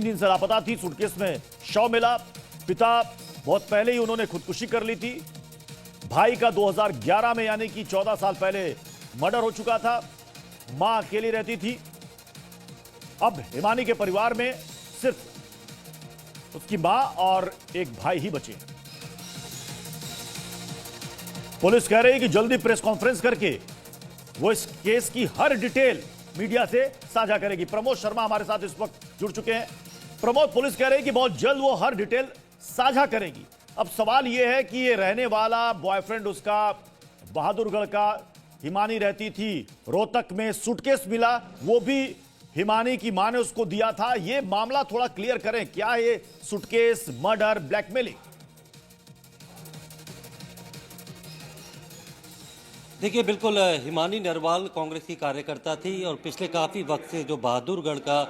दिन से लापता थी। सूटकेस में शव मिला। पिता बहुत पहले ही उन्होंने खुदकुशी कर ली थी। भाई का 2011 में यानी कि 14 साल पहले मर्डर हो चुका था। मां अकेली रहती थी। अब हिमानी के परिवार में सिर्फ उसकी मां और एक भाई ही बचे। पुलिस कह रही है कि जल्दी प्रेस कॉन्फ्रेंस करके वो इस केस की हर डिटेल मीडिया से साझा करेगी। प्रमोद शर्मा हमारे साथ इस वक्त जुड़ चुके हैं। प्रमोद, पुलिस कह रही है कि बहुत जल्द वो हर डिटेल साझा करेगी। अब सवाल यह है कि ये रहने वाला बॉयफ्रेंड उसका बहादुरगढ़ का, हिमानी रहती थी रोहतक में, सूटकेस मिला वो भी हिमानी की मां ने उसको दिया था। ये मामला थोड़ा क्लियर करें, क्या ये सूटकेस, मर्डर, ब्लैकमेलिंग? देखिए, बिल्कुल हिमानी नरवाल कांग्रेस की कार्यकर्ता थी और पिछले काफ़ी वक्त से जो बहादुरगढ़ का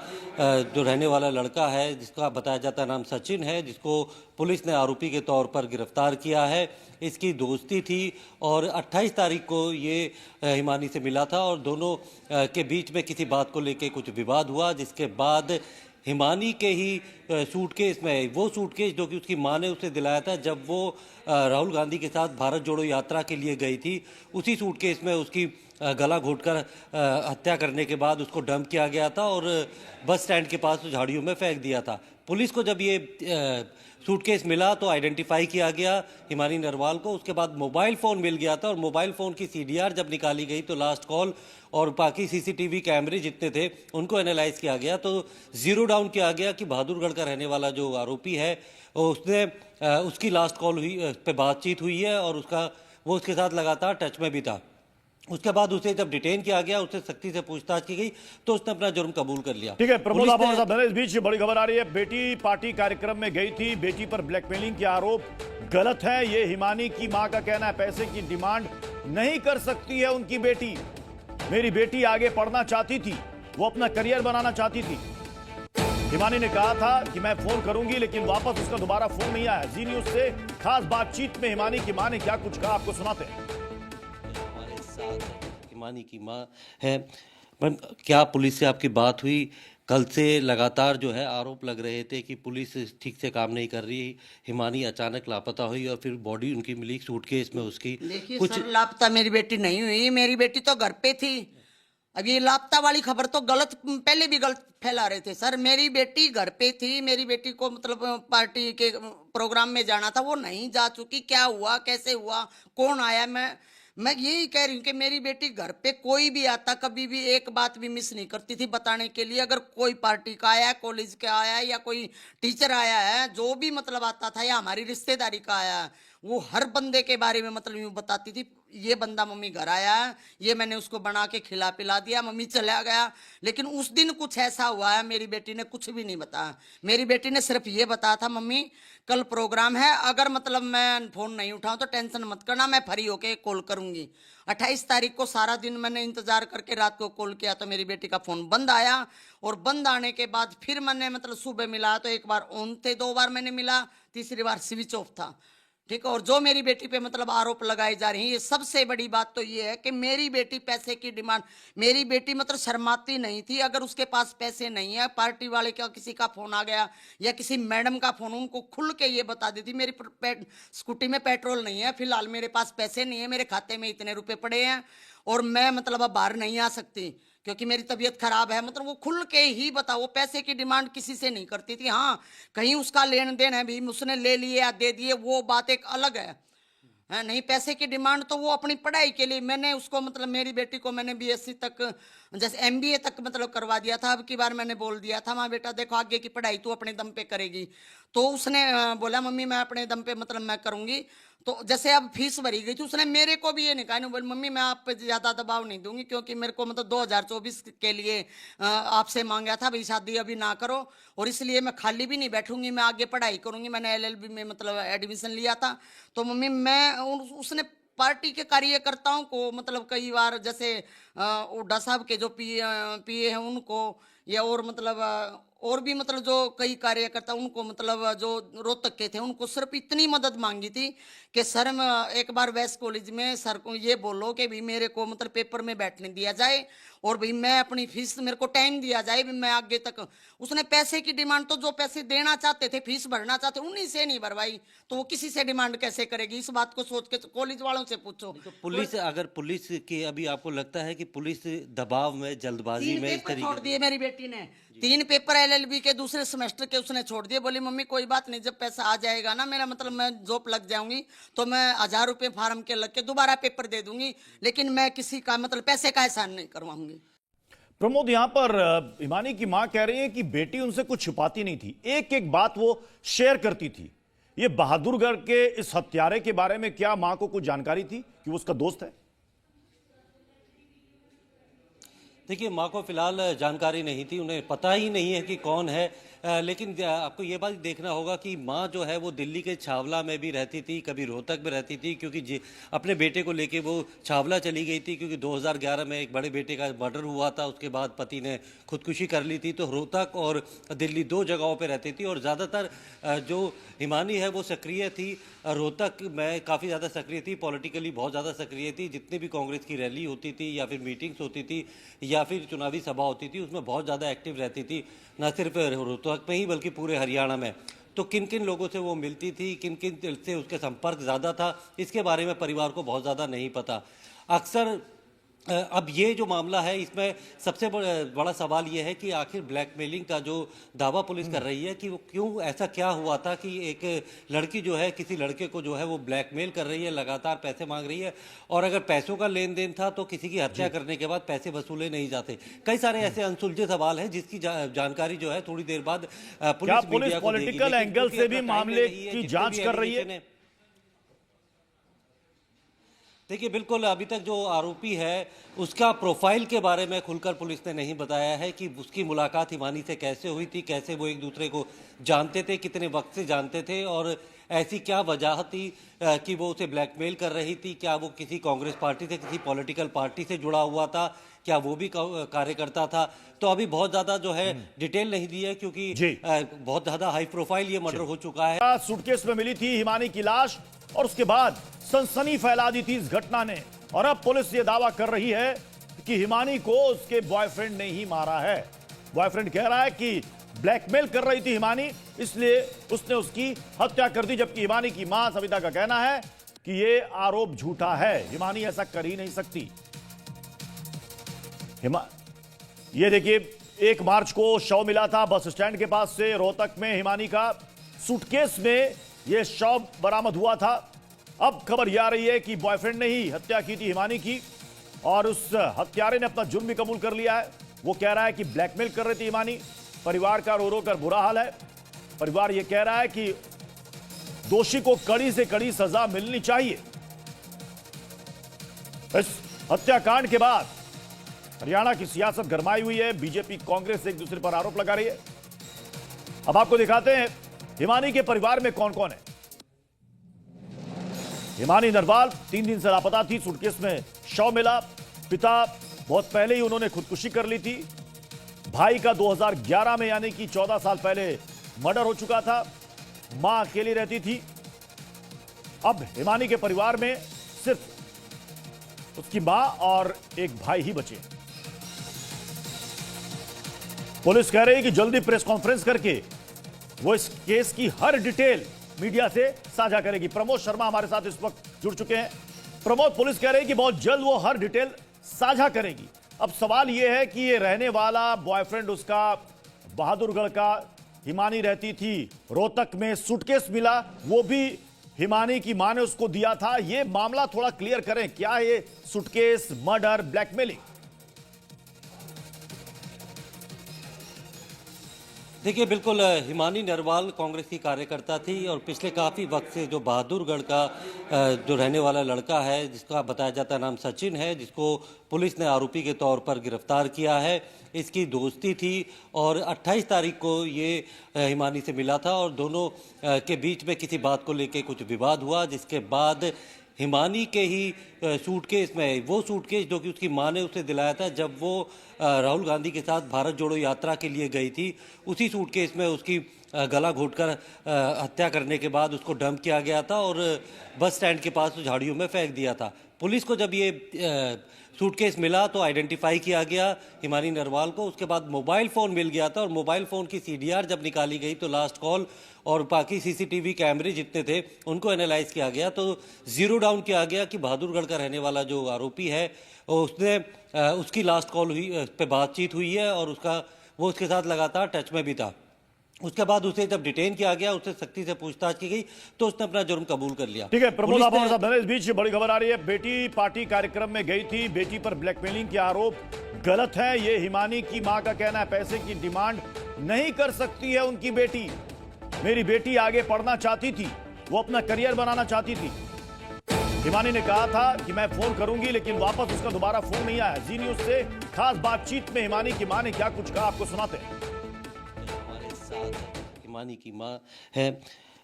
जो रहने वाला लड़का है, जिसका बताया जाता नाम सचिन है, जिसको पुलिस ने आरोपी के तौर पर गिरफ्तार किया है, इसकी दोस्ती थी। और 28 तारीख को ये हिमानी से मिला था और दोनों के बीच में किसी बात को लेकर कुछ विवाद हुआ, जिसके बाद हिमानी के ही सूटकेस में, वो सूटकेस जो कि उसकी मां ने उसे दिलाया था जब वो राहुल गांधी के साथ भारत जोड़ो यात्रा के लिए गई थी, उसी सूटकेस में उसकी गला घोंटकर हत्या करने के बाद उसको डंप किया गया था और बस स्टैंड के पास झाड़ियों में फेंक दिया था। पुलिस को जब ये सूटकेस मिला तो आइडेंटिफाई किया गया हिमानी नरवाल को। उसके बाद मोबाइल फ़ोन मिल गया था और मोबाइल फ़ोन की सीडीआर जब निकाली गई तो लास्ट कॉल और बाकी सीसीटीवी कैमरे जितने थे उनको एनालाइज किया गया तो जीरो डाउन किया गया कि बहादुरगढ़ का रहने वाला जो आरोपी है उसने उसकी लास्ट कॉल हुई पे बातचीत हुई है और वो उसके साथ लगातार टच में भी था। उसके बाद उसे जब डिटेन किया गया, उससे सख्ती से पूछताछ की गई तो उसने अपना जुर्म कबूल कर लिया। ठीक है प्रमोद, आप हमारे साथ बने। इस बीच बड़ी खबर आ रही है, बेटी पार्टी कार्यक्रम में गई थी, बेटी पर ब्लैकमेलिंग के आरोप गलत है। ये हिमानी की मां का कहना है, पैसे की डिमांड नहीं कर सकती है उनकी बेटी। मेरी बेटी आगे पढ़ना चाहती थी, वो अपना करियर बनाना चाहती थी। हिमानी ने कहा था कि मैं फोन करूंगी, लेकिन वापस उसका दोबारा फोन नहीं आया। जी न्यूज से खास बातचीत में हिमानी की मां ने क्या कुछ कहा, आपको सुनाते हैं। हमारे साथ हिमानी की मां है। पर क्या पुलिस से आपकी बात हुई? कल से लगातार जो है आरोप लग रहे थे कि पुलिस ठीक से काम नहीं कर रही। हिमानी अचानक लापता हुई और फिर बॉडी उनकी मिली सूटकेस में उसकी। देखिए कुछ सर, लापता मेरी बेटी नहीं हुई, मेरी बेटी तो घर पे थी। अब ये लापता वाली खबर तो गलत, पहले भी गलत फैला रहे थे सर। मेरी बेटी घर पे थी, मेरी बेटी को मतलब पार्टी के प्रोग्राम में जाना था, वो नहीं जा चुकी। क्या हुआ, कैसे हुआ, कौन आया, मैं यही कह रही हूँ कि मेरी बेटी घर पे कोई भी आता, कभी भी एक बात भी मिस नहीं करती थी बताने के लिए। अगर कोई पार्टी का आया, कॉलेज का आया या कोई टीचर आया है, जो भी मतलब आता था, या हमारी रिश्तेदारी का आया है, वो हर बंदे के बारे में मतलब यूँ बताती थी, ये बंदा मम्मी घर आया है, ये मैंने उसको बना के खिला पिला दिया, मम्मी चला गया। लेकिन उस दिन कुछ ऐसा हुआ है, मेरी बेटी ने कुछ भी नहीं बताया। मेरी बेटी ने सिर्फ ये बताया था, मम्मी कल प्रोग्राम है, अगर मतलब मैं फोन नहीं उठाऊं तो टेंशन मत करना, मैं फ्री होके कॉल करूंगी। 28 तारीख को सारा दिन मैंने इंतजार करके रात को कॉल किया तो मेरी बेटी का फोन बंद आया। और बंद आने के बाद फिर मैंने मतलब सुबह मिला तो एक बार ऑन थे, 2 बार मैंने मिला, तीसरी बार स्विच ऑफ था। ठीक है। और जो मेरी बेटी पे मतलब आरोप लगाए जा रहे हैं, ये सबसे बड़ी बात तो ये है कि मेरी बेटी पैसे की डिमांड, मेरी बेटी मतलब शर्माती नहीं थी। अगर उसके पास पैसे नहीं है, पार्टी वाले का किसी का फोन आ गया या किसी मैडम का फोन, उनको खुल के ये बता देती, मेरी स्कूटी में पेट्रोल नहीं है, फिलहाल मेरे पास पैसे नहीं है, मेरे खाते में इतने रुपए पड़े हैं और मैं मतलब अब बाहर नहीं आ सकती क्योंकि मेरी तबीयत खराब है। मतलब वो खुल के ही बता, वो पैसे की डिमांड किसी से नहीं करती थी। हाँ, कहीं उसका लेन देन है भी, उसने ले लिए या दे दिए, वो बात एक अलग है। नहीं, पैसे की डिमांड तो वो अपनी पढ़ाई के लिए, मैंने उसको मतलब मेरी बेटी को मैंने बीएससी तक, जैसे एमबीए तक मतलब करवा दिया था। अब की बार मैंने बोल दिया था, माँ बेटा देखो आगे की पढ़ाई तू अपने दम पे करेगी। तो उसने बोला मम्मी मैं अपने दम पे मतलब मैं करूंगी। तो जैसे अब फीस भरी गई थी, उसने मेरे को भी ये नहीं कहा, बोली मम्मी मैं आप पे ज्यादा दबाव नहीं दूंगी क्योंकि मेरे को मतलब 2024 के लिए आपसे मांगा था भाई शादी अभी ना करो, और इसलिए मैं खाली भी नहीं बैठूंगी, मैं आगे पढ़ाई करूंगी। मैंने एलएलबी में मतलब एडमिशन लिया था। तो मम्मी मैं उसने पार्टी के कार्यकर्ताओं को मतलब कई बार जैसे हुड्डा साहब के जो पीए हैं उनको, या और मतलब और भी मतलब जो कई कार्यकर्ता उनको मतलब जो रोहतक के थे उनको सिर्फ इतनी मदद मांगी थी कि सर मैं एक बार वेस्ट कॉलेज में सर को ये बोलो कि भाई मेरे को मतलब पेपर में बैठने दिया जाए और भाई मैं अपनी फीस मेरे को टाइम दिया जाए भी मैं आगे तक। उसने पैसे की डिमांड तो जो पैसे देना चाहते थे फीस भरना चाहते उन्हीं से नहीं भरवाई, तो वो किसी से डिमांड कैसे करेगी? इस बात को सोच के कॉलेज वालों से पूछो। तो पुलिस, अगर पुलिस की अभी आपको लगता है कि पुलिस दबाव में, जल्दबाजी तीन में इस पेपर छोड़ तरीके दिए मेरी बेटी ने, 3 पेपर एलएलबी के दूसरे सेमेस्टर के उसने छोड़ दिए। बोली मम्मी कोई बात नहीं, जब पैसा आ जाएगा ना मेरा मतलब मैं जॉब लग जाऊंगी तो मैं 1000 रुपये फार्म के लग के दोबारा पेपर दे दूंगी, लेकिन मैं किसी का मतलब पैसे का एहसान नहीं करवाऊंगी। प्रमोद, यहां पर हिमानी की मां कह रही है कि बेटी उनसे कुछ छुपाती नहीं थी, एक एक बात वो शेयर करती थी। ये बहादुरगढ़ के इस हत्यारे के बारे में क्या मां को कुछ जानकारी थी कि वो उसका दोस्त है? देखिए, माँ को फिलहाल जानकारी नहीं थी, उन्हें पता ही नहीं है कि कौन है। लेकिन आपको ये बात देखना होगा कि माँ जो है वो दिल्ली के छावला में भी रहती थी, कभी रोहतक में रहती थी, क्योंकि अपने बेटे को लेके वो छावला चली गई थी, क्योंकि 2011 में एक बड़े बेटे का मर्डर हुआ था। उसके बाद पति ने खुदकुशी कर ली थी। तो रोहतक और दिल्ली 2 जगहों पर रहती थी और ज़्यादातर जो हिमानी है वो सक्रिय थी। रोहतक में काफ़ी ज़्यादा सक्रिय थी, पॉलिटिकली बहुत ज़्यादा सक्रिय थी। जितनी भी कांग्रेस की रैली होती थी या फिर मीटिंग्स होती थी या फिर चुनावी सभा होती थी, उसमें बहुत ज़्यादा एक्टिव रहती थी, न सिर्फ रोहतक में ही बल्कि पूरे हरियाणा में। तो किन किन लोगों से वो मिलती थी, किन किन से उसके संपर्क ज़्यादा था, इसके बारे में परिवार को बहुत ज़्यादा नहीं पता। अक्सर अब ये जो मामला है इसमें सबसे बड़ा सवाल ये है कि आखिर ब्लैकमेलिंग का जो दावा पुलिस कर रही है कि वो क्यों, ऐसा क्या हुआ था कि एक लड़की जो है किसी लड़के को जो है वो ब्लैकमेल कर रही है, लगातार पैसे मांग रही है, और अगर पैसों का लेन देन था तो किसी की हत्या करने के बाद पैसे वसूले नहीं जाते। कई सारे ऐसे अनसुलझे सवाल हैं जिसकी जानकारी जो है थोड़ी देर बाद पुलिस मीडिया को देगी। पॉलिटिकल एंगल से भी मामले की जांच कर रही है? देखिए, बिल्कुल अभी तक जो आरोपी है उसका प्रोफाइल के बारे में खुलकर पुलिस ने नहीं बताया है कि उसकी मुलाकात हिमानी से कैसे हुई थी, कैसे वो एक दूसरे को जानते थे, कितने वक्त से जानते थे, और ऐसी क्या वजह थी कि वो उसे ब्लैकमेल कर रही थी। क्या वो किसी कांग्रेस पार्टी से, किसी पॉलिटिकल पार्टी से जुड़ा हुआ था, क्या वो भी कार्यकर्ता था? तो अभी बहुत ज़्यादा जो है डिटेल नहीं दी है, क्योंकि बहुत ज़्यादा हाई प्रोफाइल ये मर्डर हो चुका है। सूटकेस में मिली थी हिमानी की लाश और उसके बाद सनसनी फैला दी थी इस घटना ने, और अब पुलिस ये दावा कर रही है कि हिमानी को उसके बॉयफ्रेंड ने ही मारा है। बॉयफ्रेंड कह रहा है कि ब्लैकमेल कर रही थी हिमानी, इसलिए उसने उसकी हत्या कर दी, जबकि हिमानी की मां सविता का कहना है कि यह आरोप झूठा है, हिमानी ऐसा कर ही नहीं सकती। ये देखिए, 1 मार्च को शव मिला था बस स्टैंड के पास से रोहतक में हिमानी का, सूटकेस में यह शव बरामद हुआ था। अब खबर यह आ रही है कि बॉयफ्रेंड ने ही हत्या की थी हिमानी की, और उस हत्यारे ने अपना जुर्म भी कबूल कर लिया है। वो कह रहा है कि ब्लैकमेल कर रही थी हिमानी। परिवार का रो रो कर बुरा हाल है। परिवार यह कह रहा है कि दोषी को कड़ी से कड़ी सजा मिलनी चाहिए। इस हत्याकांड के बाद हरियाणा की सियासत गरमाई हुई है। बीजेपी, कांग्रेस एक दूसरे पर आरोप लगा रही है। अब आपको दिखाते हैं हिमानी के परिवार में कौन कौन है। हिमानी नरवाल 3 दिन से लापता थी, सूटकेस में शव मिला। पिता बहुत पहले ही उन्होंने खुदकुशी कर ली थी। भाई का 2011 में यानी कि 14 साल पहले मर्डर हो चुका था। मां अकेली रहती थी। अब हिमानी के परिवार में सिर्फ उसकी मां और एक भाई ही बचे। पुलिस कह रही है कि जल्दी प्रेस कॉन्फ्रेंस करके वो इस केस की हर डिटेल मीडिया से साझा करेगी। प्रमोद शर्मा हमारे साथ इस वक्त जुड़ चुके हैं। प्रमोद, पुलिस कह रही है कि बहुत जल्द वो हर डिटेल साझा करेगी। अब सवाल यह है कि ये रहने वाला बॉयफ्रेंड उसका बहादुरगढ़ का, हिमानी रहती थी रोहतक में, सूटकेस मिला वो भी हिमानी की मां ने उसको दिया था। ये मामला थोड़ा क्लियर करें, क्या ये सूटकेस, मर्डर, ब्लैकमेलिंग? देखिए, बिल्कुल हिमानी नरवाल कांग्रेस की कार्यकर्ता थी और पिछले काफ़ी वक्त से जो बहादुरगढ़ का जो रहने वाला लड़का है, जिसका बताया जाता है नाम सचिन है, जिसको पुलिस ने आरोपी के तौर पर गिरफ्तार किया है, इसकी दोस्ती थी। और 28 तारीख को ये हिमानी से मिला था और दोनों के बीच में किसी बात को लेकर कुछ विवाद हुआ, जिसके बाद हिमानी के ही सूटकेस में, वो सूटकेस जो कि उसकी मां ने उसे दिलाया था जब वो राहुल गांधी के साथ भारत जोड़ो यात्रा के लिए गई थी, उसी सूटकेस में उसकी गला घोंटकर हत्या करने के बाद उसको डंप किया गया था और बस स्टैंड के पास झाड़ियों में फेंक दिया था। पुलिस को जब ये सूटकेस मिला तो आइडेंटिफाई किया गया हिमानी नरवाल को। उसके बाद मोबाइल फ़ोन मिल गया था और मोबाइल फ़ोन की सीडीआर जब निकाली गई तो लास्ट कॉल और बाकी सीसीटीवी कैमरे जितने थे उनको एनालाइज किया गया तो जीरो डाउन किया गया कि बहादुरगढ़ का रहने वाला जो आरोपी है उसने उसकी लास्ट कॉल हुई, पे बातचीत हुई है और वो उसके साथ लगातार टच में भी था। उसके बाद उसे जब डिटेन किया गया, उससे सख्ती से पूछताछ की गई तो उसने अपना जुर्म कबूल कर लिया। ठीक है प्रमोद, आप हमारे साथ बने। इस बीच बड़ी खबर आ रही है, बेटी पार्टी कार्यक्रम में गई थी, बेटी पर ब्लैकमेलिंग के आरोप गलत है, ये हिमानी की मां का कहना है। पैसे की डिमांड नहीं कर सकती है उनकी बेटी। मेरी बेटी आगे पढ़ना चाहती थी, वो अपना करियर बनाना चाहती थी। हिमानी ने कहा था कि मैं फोन करूंगी, लेकिन वापस उसका दोबारा फोन नहीं आया। जी न्यूज से खास बातचीत में हिमानी की मां ने क्या कुछ कहा, आपको सुनाते हैं। हिमानी की मां है,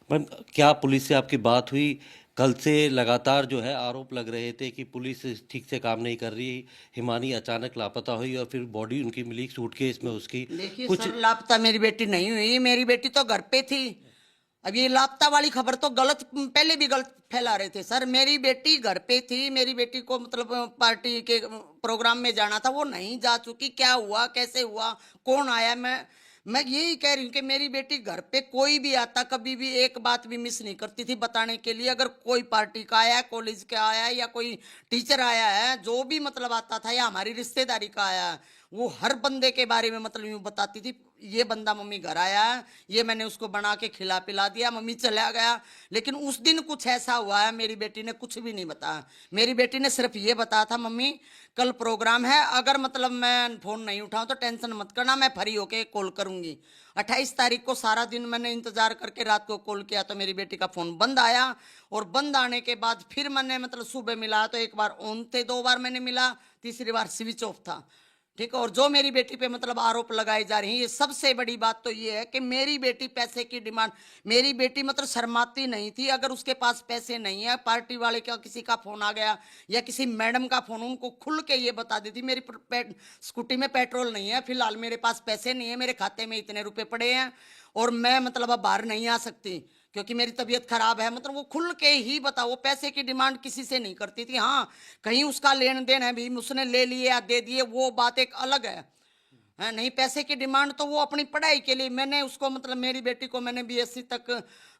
क्या पुलिस से आपकी बात हुई? कल से लगातार जो है आरोप लग रहे थे कि पुलिस ठीक से काम नहीं कर रही, हिमानी अचानक लापता हुई और फिर बॉडी उनकी मिली सूटकेस में उसकी। देखिए कुछ सर, लापता मेरी बेटी नहीं हुई, मेरी बेटी तो घर पे थी। अब ये लापता वाली खबर तो गलत, पहले भी गलत फैला रहे थे सर। मेरी बेटी घर पे थी, मेरी बेटी को मतलब पार्टी के प्रोग्राम में जाना था, वो नहीं जा चुकी। क्या हुआ, कैसे हुआ, कौन आया, मैं यही कह रही हूँ कि मेरी बेटी घर पे कोई भी आता, कभी भी एक बात भी मिस नहीं करती थी बताने के लिए। अगर कोई पार्टी का आया है, कॉलेज का आया है या कोई टीचर आया है, जो भी मतलब आता था या हमारी रिश्तेदारी का आया है, वो हर बंदे के बारे में मतलब यूँ बताती थी, ये बंदा मम्मी घर आया है, ये मैंने उसको बना के खिला पिला दिया, मम्मी चला गया। लेकिन उस दिन कुछ ऐसा हुआ है, मेरी बेटी ने कुछ भी नहीं बताया। मेरी बेटी ने सिर्फ ये बताया था, मम्मी कल प्रोग्राम है, अगर मतलब मैं फ़ोन नहीं उठाऊं तो टेंशन मत करना, मैं फ्री होके कॉल करूंगी। 28 तारीख को सारा दिन मैंने इंतजार करके रात को कॉल किया तो मेरी बेटी का फ़ोन बंद आया, और बंद आने के बाद फिर मैंने मतलब सुबह मिला तो एक बार ऑन थे, 2 बार मैंने मिला, तीसरी बार स्विच ऑफ था। ठीक है। और जो मेरी बेटी पे मतलब आरोप लगाए जा रहे हैं, ये सबसे बड़ी बात तो ये है कि मेरी बेटी पैसे की डिमांड, मेरी बेटी मतलब शर्माती नहीं थी। अगर उसके पास पैसे नहीं है, पार्टी वाले का किसी का फोन आ गया या किसी मैडम का फोन, उनको खुल के ये बता देती मेरी स्कूटी में पेट्रोल नहीं है, फिलहाल मेरे पास पैसे नहीं है, मेरे खाते में इतने रुपए पड़े हैं और मैं मतलब अब बाहर नहीं आ सकती क्योंकि मेरी तबीयत खराब है। मतलब वो खुल के ही बता, वो पैसे की डिमांड किसी से नहीं करती थी। हाँ, कहीं उसका लेन देन है भी, उसने ले लिए या दे दिए, वो बात एक अलग है। नहीं, पैसे की डिमांड तो वो अपनी पढ़ाई के लिए, मैंने उसको मतलब मेरी बेटी को मैंने बीएससी तक,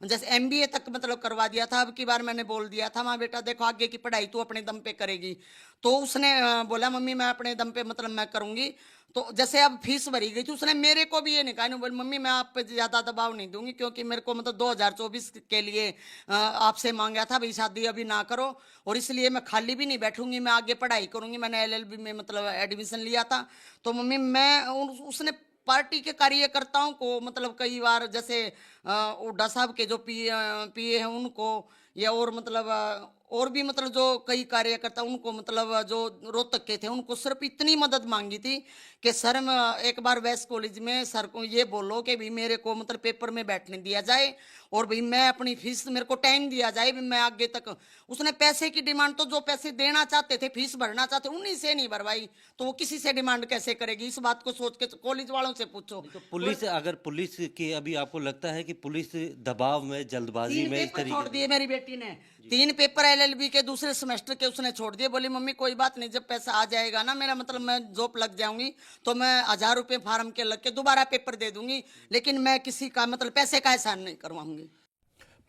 जैसे एमबीए तक मतलब करवा दिया था। अब की बार मैंने बोल दिया था, माँ बेटा देखो आगे की पढ़ाई तू अपने दम पे करेगी। तो उसने बोला मम्मी मैं अपने दम पे मतलब मैं करूँगी। तो जैसे अब फीस भरी गई थी, उसने मेरे को भी ये नहीं कहा, नहीं बोली मम्मी मैं आप पे ज़्यादा दबाव नहीं दूंगी क्योंकि मेरे को मतलब 2024 के लिए आपसे मांगा था भाई शादी अभी ना करो, और इसलिए मैं खाली भी नहीं बैठूंगी, मैं आगे पढ़ाई करूंगी। मैंने एलएलबी में मतलब एडमिशन लिया था। तो मम्मी मैं उसने पार्टी के कार्यकर्ताओं को मतलब कई बार जैसे हुड्डा साहब के जो पीए हैं उनको, या और मतलब और भी मतलब जो कई कार्यकर्ता उनको मतलब जो रोहतक के थे उनको सिर्फ इतनी मदद मांगी थी कि सर एक बार वेस्ट कॉलेज में सर को ये बोलो कि भाई मेरे को मतलब पेपर में बैठने दिया जाए और भाई मैं अपनी फीस, मेरे को टाइम दिया जाए मैं आगे तक। उसने पैसे की डिमांड तो जो पैसे देना चाहते थे, फीस भरना चाहते, उन्हीं से नहीं भरवाई, तो वो किसी से डिमांड कैसे करेगी? इस बात को सोच के कॉलेज वालों से पूछो। तो पुलिस, अगर पुलिस की अभी आपको लगता है कि पुलिस दबाव में, जल्दबाजी में इस तरीके छोड़ दिए मेरी बेटी ने, 3 पेपर एलएलबी के दूसरे सेमेस्टर के उसने छोड़ दिए। बोली मम्मी कोई बात नहीं, जब पैसा आ जाएगा ना मेरा मतलब मैं जॉब लग जाऊंगी तो मैं 1000 रुपये फार्म के लग के दोबारा पेपर दे दूंगी, लेकिन मैं किसी का मतलब पैसे का एहसान नहीं करवाऊंगी।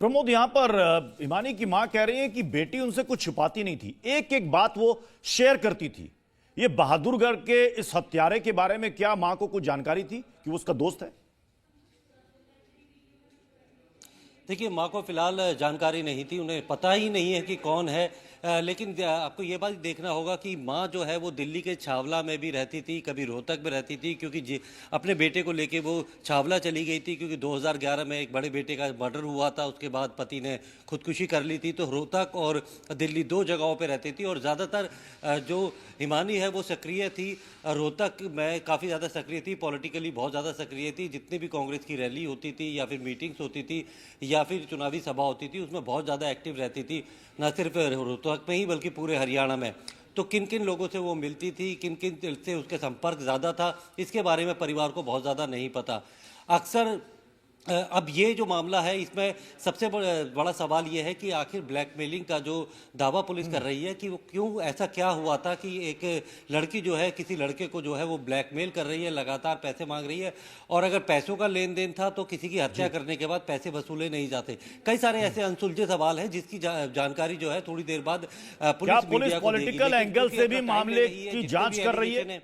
प्रमोद, यहां पर हिमानी की मां कह रही है कि बेटी उनसे कुछ छुपाती नहीं थी, एक एक बात वो शेयर करती थी। ये बहादुरगढ़ के इस हत्यारे के बारे में क्या मां को कुछ जानकारी थी कि वो उसका दोस्त है? देखिए, माँ को फिलहाल जानकारी नहीं थी, उन्हें पता ही नहीं है कि कौन है लेकिन आपको ये बात देखना होगा कि माँ जो है वो दिल्ली के छावला में भी रहती थी, कभी रोहतक में रहती थी, क्योंकि अपने बेटे को लेके वो छावला चली गई थी, क्योंकि 2011 में एक बड़े बेटे का मर्डर हुआ था। उसके बाद पति ने खुदकुशी कर ली थी। तो रोहतक और दिल्ली 2 जगहों पे रहती थी और ज़्यादातर जो हिमानी है वो सक्रिय थी। रोहतक में काफ़ी ज़्यादा सक्रिय थी, पॉलिटिकली बहुत ज़्यादा सक्रिय थी। जितनी भी कांग्रेस की रैली होती थी या फिर मीटिंग्स होती थी या फिर चुनावी सभा होती थी, उसमें बहुत ज़्यादा एक्टिव रहती थी, न सिर्फ रोहतक में ही बल्कि पूरे हरियाणा में। तो किन किन लोगों से वो मिलती थी, किन किन से उसके संपर्क ज़्यादा था, इसके बारे में परिवार को बहुत ज़्यादा नहीं पता। अक्सर अब ये जो मामला है, इसमें सबसे बड़ा सवाल ये है कि आखिर ब्लैकमेलिंग का जो दावा पुलिस कर रही है कि वो क्यों, ऐसा क्या हुआ था कि एक लड़की जो है किसी लड़के को जो है वो ब्लैकमेल कर रही है, लगातार पैसे मांग रही है, और अगर पैसों का लेन देन था तो किसी की हत्या करने के बाद पैसे वसूले नहीं जाते। कई सारे ऐसे अनसुलझे सवाल हैं जिसकी जानकारी जो है थोड़ी देर बाद पुलिस मीडिया को देगी। पॉलिटिकल एंगल से भी मामले की जांच कर रही है?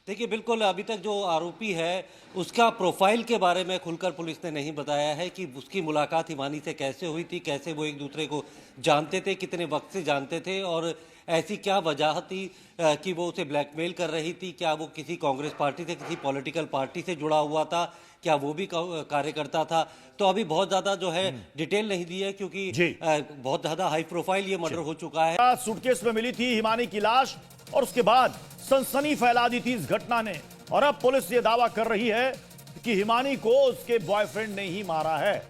देखिए, बिल्कुल अभी तक जो आरोपी है उसका प्रोफाइल के बारे में खुलकर पुलिस ने नहीं बताया है कि उसकी मुलाकात हिमानी से कैसे हुई थी, कैसे वो एक दूसरे को जानते थे, कितने वक्त से जानते थे, और ऐसी क्या वजह थी कि वो उसे ब्लैकमेल कर रही थी। क्या वो किसी कांग्रेस पार्टी से, किसी पॉलिटिकल पार्टी से जुड़ा हुआ था, क्या वो भी कार्यकर्ता था? तो अभी बहुत ज़्यादा जो है डिटेल नहीं दी है, क्योंकि बहुत ज़्यादा हाई प्रोफाइल ये मर्डर हो चुका है। सूटकेस में मिली थी हिमानी की लाश और उसके बाद सनसनी फैला दी थी इस घटना ने, और अब पुलिस ये दावा कर रही है कि हिमानी को उसके बॉयफ्रेंड ने ही मारा है।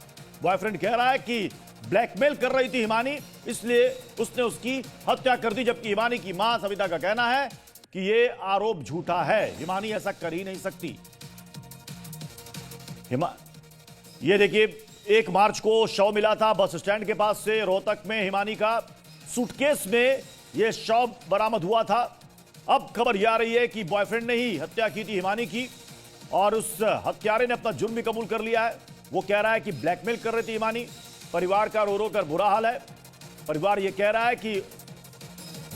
बॉयफ्रेंड कह रहा है कि ब्लैकमेल कर रही थी हिमानी, इसलिए उसने उसकी हत्या कर दी, जबकि हिमानी की मां सविता का कहना है कि यह आरोप झूठा है, हिमानी ऐसा कर ही नहीं सकती। ये देखिए, 1 मार्च को शव मिला था बस स्टैंड के पास से रोहतक में हिमानी का। सूटकेस में यह शव बरामद हुआ था। अब खबर यह आ रही है कि बॉयफ्रेंड ने ही हत्या की थी हिमानी की, और उस हत्यारे ने अपना जुर्म भी कबूल कर लिया है। वो कह रहा है कि ब्लैकमेल कर रही थी हिमानी। परिवार का रो रो कर बुरा हाल है। परिवार यह कह रहा है कि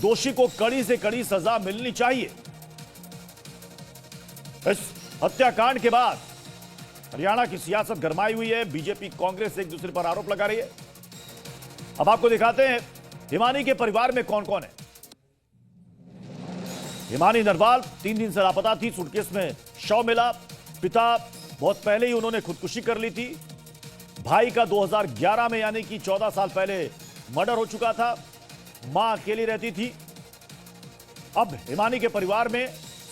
दोषी को कड़ी से कड़ी सजा मिलनी चाहिए। इस हत्याकांड के बाद हरियाणा की सियासत गरमाई हुई है। बीजेपी, कांग्रेस एक दूसरे पर आरोप लगा रही है। अब आपको दिखाते हैं हिमानी के परिवार में कौन कौन है। हिमानी नरवाल 3 दिन से लापता थी। सूटकेस में शव मिला। पिता बहुत पहले ही उन्होंने खुदकुशी कर ली थी। भाई का 2011 में यानी कि 14 साल पहले मर्डर हो चुका था। मां अकेली रहती थी। अब हिमानी के परिवार में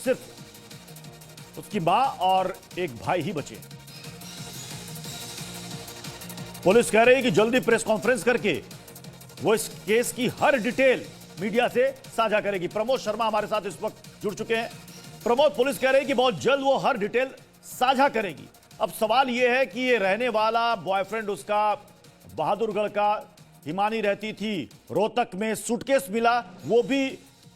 सिर्फ उसकी मां और एक भाई ही बचे। पुलिस कह रही है कि जल्दी प्रेस कॉन्फ्रेंस करके वो इस केस की हर डिटेल मीडिया से साझा करेगी। प्रमोद शर्मा हमारे साथ इस वक्त जुड़ चुके हैं। प्रमोद, पुलिस कह रही है कि बहुत जल्द वो हर डिटेल साझा करेगी। अब सवाल यह है कि ये रहने वाला बॉयफ्रेंड उसका बहादुरगढ़ का, हिमानी रहती थी रोहतक में, सूटकेस मिला वो भी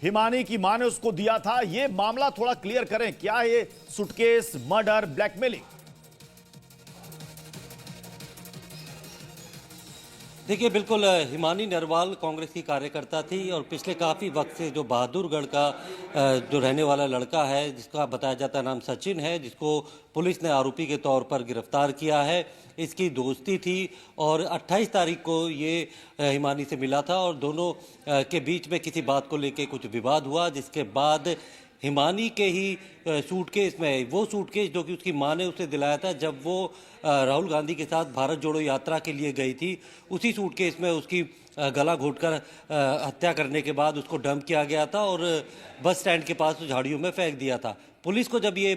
हिमानी की मां ने उसको दिया था। ये मामला थोड़ा क्लियर करें, क्या ये सूटकेस, मर्डर, ब्लैकमेलिंग? देखिए, बिल्कुल हिमानी नरवाल कांग्रेस की कार्यकर्ता थी और पिछले काफ़ी वक्त से जो बहादुरगढ़ का जो रहने वाला लड़का है, जिसका बताया जाता नाम सचिन है, जिसको पुलिस ने आरोपी के तौर पर गिरफ्तार किया है, इसकी दोस्ती थी और 28 तारीख को ये हिमानी से मिला था और दोनों के बीच में किसी बात को लेकर कुछ विवाद हुआ, जिसके बाद हिमानी के ही सूटकेस में, वो सूटकेस जो कि उसकी मां ने उसे दिलाया था जब वो राहुल गांधी के साथ भारत जोड़ो यात्रा के लिए गई थी, उसी सूटकेस में उसकी गला घोंटकर हत्या करने के बाद उसको डंप किया गया था और बस स्टैंड के पास झाड़ियों में फेंक दिया था। पुलिस को जब ये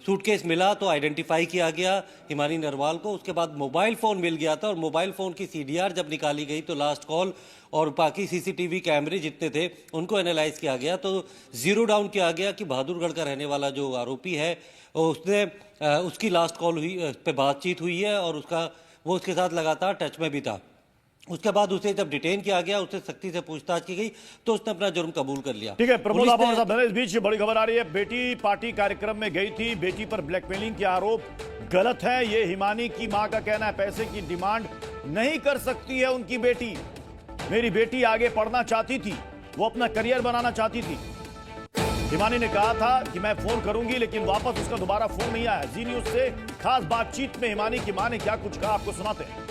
सूटकेस मिला तो आइडेंटिफाई किया गया हिमानी नरवाल को। उसके बाद मोबाइल फ़ोन मिल गया था और मोबाइल फ़ोन की CDR जब निकाली गई तो लास्ट कॉल और बाकी CCTV कैमरे जितने थे उनको एनालाइज किया गया, तो जीरो डाउन किया गया कि बहादुरगढ़ का रहने वाला जो आरोपी है उसने उसकी लास्ट कॉल हुई, पे बातचीत हुई है और वो उसके साथ लगातार टच में भी था। उसके बाद उसे जब डिटेन किया गया, उससे सख्ती से पूछताछ की गई तो उसने अपना जुर्म कबूल कर लिया। ठीक है प्रमोद, आप हमारे साथ हैं। इस बीच बड़ी खबर आ रही है, बेटी पार्टी कार्यक्रम में गई थी, बेटी पर ब्लैकमेलिंग के आरोप गलत है। ये हिमानी की मां का कहना है, पैसे की डिमांड नहीं कर सकती है उनकी बेटी। मेरी बेटी आगे पढ़ना चाहती थी, वो अपना करियर बनाना चाहती थी। हिमानी ने कहा था कि मैं फोन करूंगी, लेकिन वापस उसका दोबारा फोन नहीं आया। जी न्यूज से खास बातचीत में हिमानी की मां ने क्या कुछ कहा, आपको सुनाते हैं।